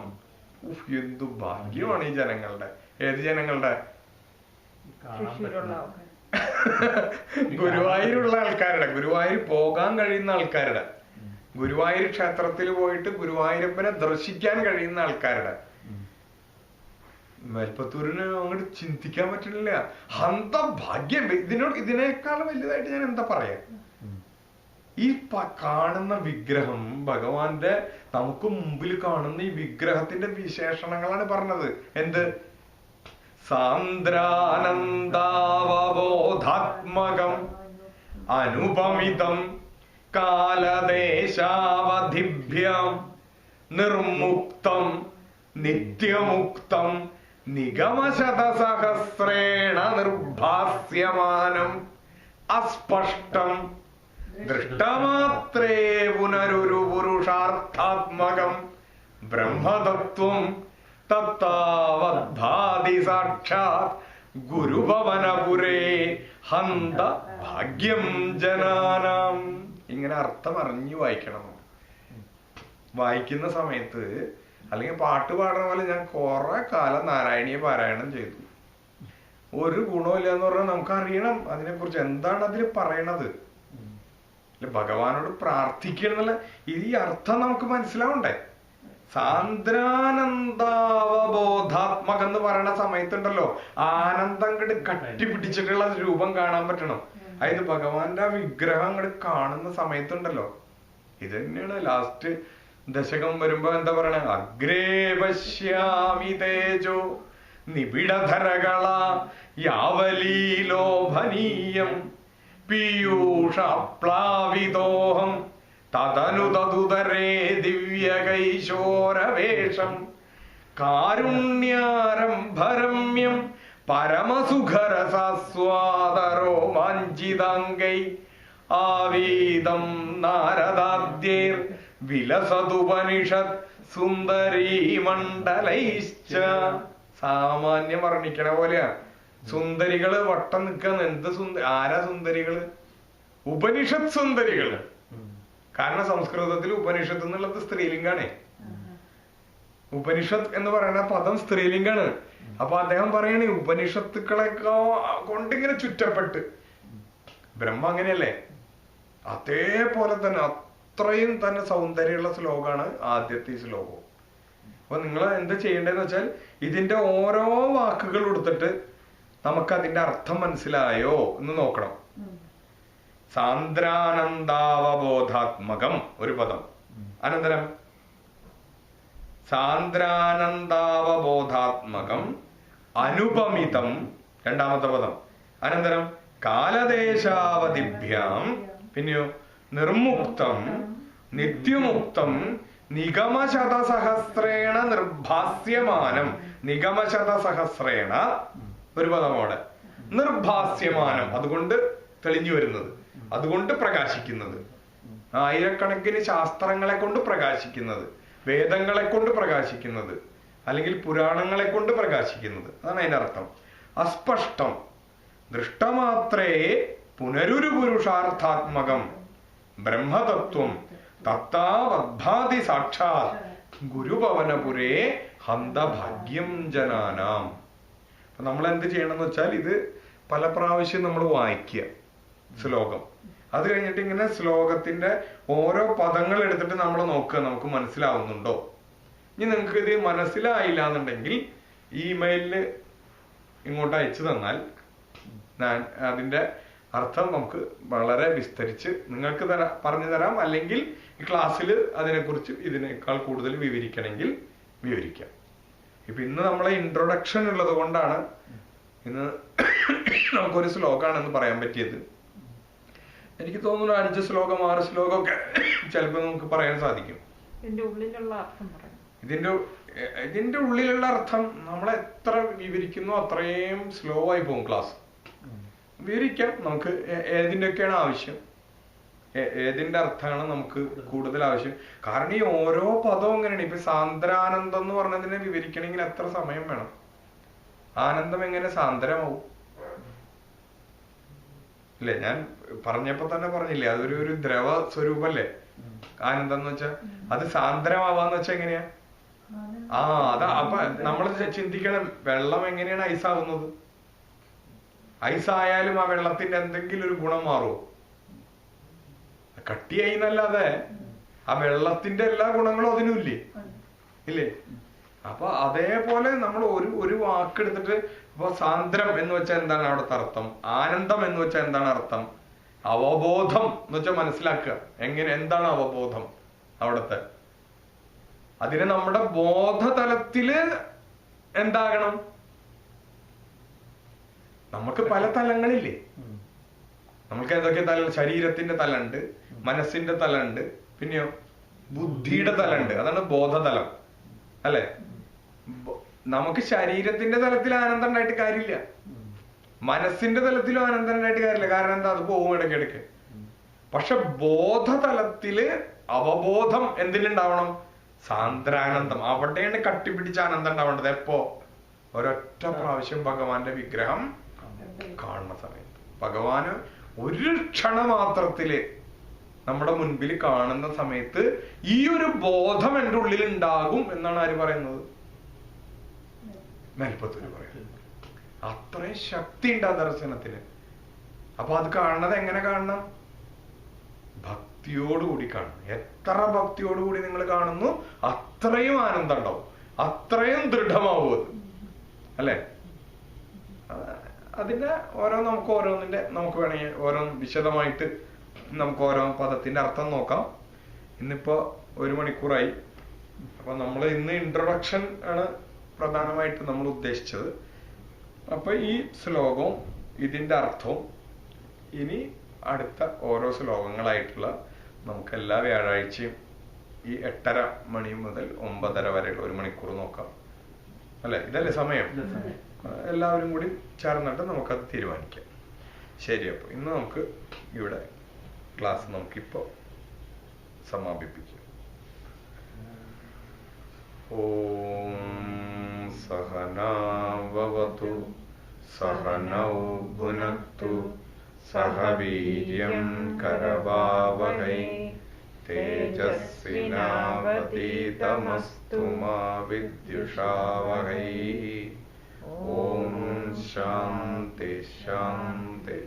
എന്തു ഭാഗ്യമാണ് ഈ ജനങ്ങളുടെ. ഏത് ജനങ്ങളുടെ? ഗുരുവായൂരുള്ള ആൾക്കാരുടെ, ഗുരുവായൂർ പോകാൻ കഴിയുന്ന ആൾക്കാരുടെ, ഗുരുവായൂർ ക്ഷേത്രത്തിൽ പോയിട്ട് ഗുരുവായൂരപ്പനെ ദർശിക്കാൻ കഴിയുന്ന ആൾക്കാരുടെ. മേൽപ്പത്തൂരിന് അങ്ങോട്ട് ചിന്തിക്കാൻ പറ്റുന്നില്ല. ഹന്തഭാഗ്യം. ഇതിനേക്കാളും വലുതായിട്ട് ഞാൻ എന്താ പറയാ? ഈ കാണുന്ന വിഗ്രഹം, ഭഗവാന്റെ നമുക്ക് മുമ്പിൽ കാണുന്ന ഈ വിഗ്രഹത്തിന്റെ വിശേഷണങ്ങളാണ് പറഞ്ഞത്. എന്ത്? സാന്ദ്രാനന്ദാവബോധാത്മകം അനുപമിതം കാലദേശാവധിഭ്യം നിർമുക്തം നിത്യമുക്തം നിഗമശതസഹസ്രേണ നിർഭാസ്യമാനം അസ്പഷ്ടം ദൃഷ്ടമാത്രേ പുനരൊരു പുരുഷാർത്ഥാത്മകം ബ്രഹ്മതത്വം തത്താവദ്ഭാതി സാക്ഷാത് ഗുരുഭവനപുരേ ഹന്ത ഭാഗ്യം ജനാനാം. ഇങ്ങനെ അർത്ഥം അറിഞ്ഞു വായിക്കണം. വായിക്കുന്ന സമയത്ത് അല്ലെങ്കിൽ പാട്ട് പാടുന്ന പോലെ ഞാൻ കുറെ കാലം നാരായണീയ പാരായണം ചെയ്തു. ഒരു ഗുണമില്ല എന്ന് പറഞ്ഞാൽ നമുക്ക് അറിയണം അതിനെക്കുറിച്ച് എന്താണ് അതിൽ പറയണത്. ഭഗവാനോട് പ്രാർത്ഥിക്കണം എന്നുള്ള ഈ അർത്ഥം നമുക്ക് മനസ്സിലാവണ്ടേ? സാന്ദ്രാനന്ദാവബോധാത്മകം എന്ന് പറയുന്ന സമയത്തുണ്ടല്ലോ, ആനന്ദം കണ്ട് കട്ടിപ്പിടിച്ചിട്ടുള്ള രൂപം കാണാൻ പറ്റണം. അതായത് ഭഗവാന്റെ ആ വിഗ്രഹം അങ്ങോട്ട് കാണുന്ന സമയത്തുണ്ടല്ലോ, ഇത് തന്നെയാണ് ലാസ്റ്റ് ദശകം വരുമ്പോ എന്താ പറയണ? അഗ്രേ പശ്യാമി തേജോ നിബിഡധരകള യാവലീലോഭനീയം പീയൂഷപ്ലാവിതോഹം തദനു തതുതരേ ദിവ്യകൈശോരവേഷം കാരുണ്യാരംഭരമ്യം പരമസുഖരസാസ്വാദരോ മാഞ്ചിതാംഗൈ ആവീതം നാരദാദ്യേർ വിലസതുപനിഷത് സുന്ദരീ മണ്ഡലൈശ്ച. സാമാന്യം വർണ്ണിക്കണ പോലെയാ. സുന്ദരികള് വട്ടം നിൽക്കുന്ന. എന്ത് ആരാ സുന്ദരികള്? ഉപനിഷത്ത് സുന്ദരികള്. കാരണം സംസ്കൃതത്തിൽ ഉപനിഷത്ത് എന്നുള്ളത് സ്ത്രീലിംഗാണേ. ഉപനിഷത്ത് എന്ന് പറയുന്ന പദം സ്ത്രീലിംഗാണ്. അപ്പൊ അദ്ദേഹം പറയണേ ഉപനിഷത്തുക്കളെക്കാ കൊണ്ടിങ്ങനെ ചുറ്റപ്പെട്ട്. ബ്രഹ്മ അങ്ങനെയല്ലേ? അതേപോലെ തന്നെ അത്രയും തന്നെ സൗന്ദര്യമുള്ള ശ്ലോകമാണ് ആദ്യത്തെ ഈ ശ്ലോകവും. അപ്പൊ നിങ്ങൾ എന്ത് ചെയ്യേണ്ടതെന്ന് വെച്ചാൽ ഇതിന്റെ ഓരോ വാക്കുകൾ എടുത്തിട്ട് നമുക്ക് അതിന്റെ അർത്ഥം മനസ്സിലായോ എന്ന് നോക്കണം. സാന്ദ്രാനന്ദാവബോധാത്മകം ഒരു പദം. അനന്തരം സാന്ദ്രാനന്ദാവബോധാത്മകം അനുപമിതം രണ്ടാമത്തെ പദം. അനന്തരം കാലദേശാവധിഭ്യാം. പിന്നെയോ നിർമുക്തം നിത്യമുക്തം നിഗമശതസഹസ്രേണ നിർഭാസ്യമാനം. നിഗമശതസഹസ്രേണ ഒരു പദമോടെ. നിർഭാസ്യമാനം അതുകൊണ്ട് തെളിഞ്ഞു വരുന്നത്, അതുകൊണ്ട് പ്രകാശിക്കുന്നത്. ആയിരക്കണക്കിന് ശാസ്ത്രങ്ങളെ കൊണ്ട് പ്രകാശിക്കുന്നത്, വേദങ്ങളെ കൊണ്ട് പ്രകാശിക്കുന്നത്, അല്ലെങ്കിൽ പുരാണങ്ങളെ കൊണ്ട് പ്രകാശിക്കുന്നത്. അതാണ് അതിന്റെ അർത്ഥം. അസ്പഷ്ടം ദൃഷ്ടമാത്രേ പുനരുരു പുരുഷാർത്ഥാത്മകം ബ്രഹ്മതത്വം തത്താവദ്ഭാതി സാക്ഷാത് ഗുരുഭവനപുരേ ഹന്തഭാഗ്യം ജനാനാം. അപ്പൊ നമ്മൾ എന്ത് ചെയ്യണമെന്ന് വെച്ചാൽ ഇത് പല പ്രാവശ്യം നമ്മൾ വായിക്കുക ശ്ലോകം. അത് കഴിഞ്ഞിട്ട് ഇങ്ങനെ ശ്ലോകത്തിന്റെ ഓരോ പദങ്ങൾ എടുത്തിട്ട് നമ്മൾ നോക്കുക, നമുക്ക് മനസ്സിലാവുന്നുണ്ടോ. ഇനി നിങ്ങൾക്ക് ഇത് മനസ്സിലായില്ല എന്നുണ്ടെങ്കിൽ ഇമെയിലില് ഇങ്ങോട്ട് അയച്ചു തന്നാൽ ഞാൻ അതിന്റെ അർത്ഥം നമുക്ക് വളരെ വിസ്തരിച്ച് നിങ്ങൾക്ക് പറഞ്ഞു തരാം. അല്ലെങ്കിൽ ഈ ക്ലാസ്സിൽ അതിനെക്കുറിച്ച് ഇതിനേക്കാൾ കൂടുതൽ വിവരിക്കണമെങ്കിൽ വിവരിക്കാം. ഇപ്പൊ ഇന്ന് നമ്മളെ ഇൻട്രൊഡക്ഷൻ ഉള്ളത് കൊണ്ടാണ് ഇന്ന് നമുക്കൊരു ശ്ലോകമാണെന്ന് പറയാൻ പറ്റിയത്. എനിക്ക് തോന്നുന്നു 5 ശ്ലോകം 6 ശ്ലോകമൊക്കെ ചിലപ്പോൾ നമുക്ക് പറയാൻ സാധിക്കും. ഇതിന്റെ ഉള്ളിലുള്ള അർത്ഥം നമ്മൾ എത്ര വിവരിക്കുന്നു അത്രയും സ്ലോ ആയി പോകും ക്ലാസ്. വിവരിക്കാം നമുക്ക് ഏതിൻ്റെയൊക്കെയാണ് ആവശ്യം, ഏതിന്റെ അർത്ഥമാണ് നമുക്ക് കൂടുതൽ ആവശ്യം. കാരണം ഈ ഓരോ പദവും എങ്ങനെയാണ്. ഇപ്പൊ സാന്ദ്രാനന്ദം എന്ന് പറഞ്ഞതിനെ വിവരിക്കണമെങ്കിൽ എത്ര സമയം വേണം? ആനന്ദം എങ്ങനെ സാന്ദ്രമാവും? ഇല്ലേ? ഞാൻ പറഞ്ഞപ്പോ തന്നെ പറഞ്ഞില്ലേ, അതൊരു ദ്രവ സ്വരൂപല്ലേ ആനന്ദം എന്ന് വെച്ചാ. അത് സാന്ദ്രമാവാന്ന് വെച്ചാ എങ്ങനെയാ? അതാ. അപ്പൊ നമ്മൾ ചിന്തിക്കണം, വെള്ളം എങ്ങനെയാണ് ഐസാവുന്നത്? ഐസായാലും ആ വെള്ളത്തിന്റെ എന്തെങ്കിലും ഒരു ഗുണം മാറുമോ? കട്ടിയായി എന്നല്ലാതെ ആ വെള്ളത്തിന്റെ എല്ലാ ഗുണങ്ങളും അതിനും ഇല്ലേ? അപ്പൊ അതേപോലെ നമ്മൾ ഒരു വാക്കെടുത്തിട്ട് ഇപ്പൊ സാന്ദ്രം എന്ന് വെച്ചാൽ എന്താണ് അവിടുത്തെ അർത്ഥം? ആനന്ദം എന്ന് വെച്ചാൽ എന്താണ് അർത്ഥം? അവബോധം എന്ന് വെച്ചാൽ മനസ്സിലാക്കുക. എന്താണ് അവബോധം അവിടുത്തെ? അതിന് നമ്മുടെ ബോധതലത്തില് എന്താകണം? നമുക്ക് പല തലങ്ങളില്ലേ? നമുക്ക് ഏതൊക്കെ തല? ശരീരത്തിന്റെ തലമുണ്ട്, മനസ്സിന്റെ തലമുണ്ട്, പിന്നെയോ ബുദ്ധിയുടെ തലമുണ്ട്. അതാണ് ബോധതലം അല്ലെ? നമുക്ക് ശരീരത്തിന്റെ തലത്തിൽ ആനന്ദം ഉണ്ടായിട്ട് കാര്യമില്ല, മനസ്സിന്റെ തലത്തിലും ആനന്ദം ഉണ്ടായിട്ട് കാര്യമില്ല. കാരണം എന്താ? അത് പോകും ഇടയ്ക്കിടയ്ക്ക്. പക്ഷെ ബോധതലത്തില് അവബോധം എന്തിനുണ്ടാവണം? സാന്ദ്രാനന്ദം. അവിടെയാണ് കട്ടിപ്പിടിച്ച ആനന്ദം ഉണ്ടാവേണ്ടത്. എപ്പോ? ഒരൊറ്റ പ്രാവശ്യം ഭഗവാന്റെ വിഗ്രഹം കാണുന്ന സമയത്ത്. ഭഗവാന് ഒരു ക്ഷണമാത്രത്തില് നമ്മുടെ മുൻപിൽ കാണുന്ന സമയത്ത് ഈ ഒരു ബോധം എൻ്റെ ഉള്ളിൽ ഉണ്ടാകും എന്നാണ് ആര് പറയുന്നത്? മേൽപ്പത്തൂര് പറയുന്നത്. അത്രയും ശക്തി ഉണ്ട് ആ ദർശനത്തിന്. അപ്പൊ അത് കാണുന്നത് എങ്ങനെ കാണണം? ഭക്തിയോടുകൂടി കാണണം. എത്ര ഭക്തിയോടുകൂടി നിങ്ങൾ കാണുന്നു അത്രയും ആനന്ദം ഉണ്ടാവും, അത്രയും ദൃഢമാവും അത് അല്ലെ? അതിന്റെ നമുക്ക് ഓരോന്നിന്റെ നമുക്ക് വേണമെങ്കിൽ ഓരോന്ന് വിശദമായിട്ട് നമുക്ക് ഓരോ പദത്തിന്റെ അർത്ഥം നോക്കാം. ഇന്നിപ്പോ 1 മണിക്കൂറായി. അപ്പൊ നമ്മൾ ഇന്ന് ഇൻട്രൊഡക്ഷൻ ആണ് പ്രധാനമായിട്ട് നമ്മൾ ഉദ്ദേശിച്ചത്. അപ്പൊ ഈ ശ്ലോകവും ഇതിന്റെ അർത്ഥവും ഇനി അടുത്ത ഓരോ ശ്ലോകങ്ങളായിട്ടുള്ള നമുക്ക് എല്ലാ വ്യാഴാഴ്ചയും ഈ 8:30 മണി മുതൽ 9:30 വരെയുള്ള 1 മണിക്കൂർ നോക്കാം. അല്ലെ? ഇതല്ലേ സമയം? എല്ലാവരും കൂടി ചേർന്നിട്ട് നമുക്കത് തീരുമാനിക്കാം. ശരി, അപ്പൊ ഇന്ന് നമുക്ക് ഇവിടെ ക്ലാസ് നമുക്കിപ്പോ സമാപിപ്പിക്കാം. ഓം സഹനാ ഭവതു സഹനൗ ഭുനക്തു സഹ വീര്യം കരവാവഹൈ തേജസ്വിനാവതീതമസ്തു മാ വിദ്യുഷാവഹൈ. ഓം ശാന്തി ശാന്തി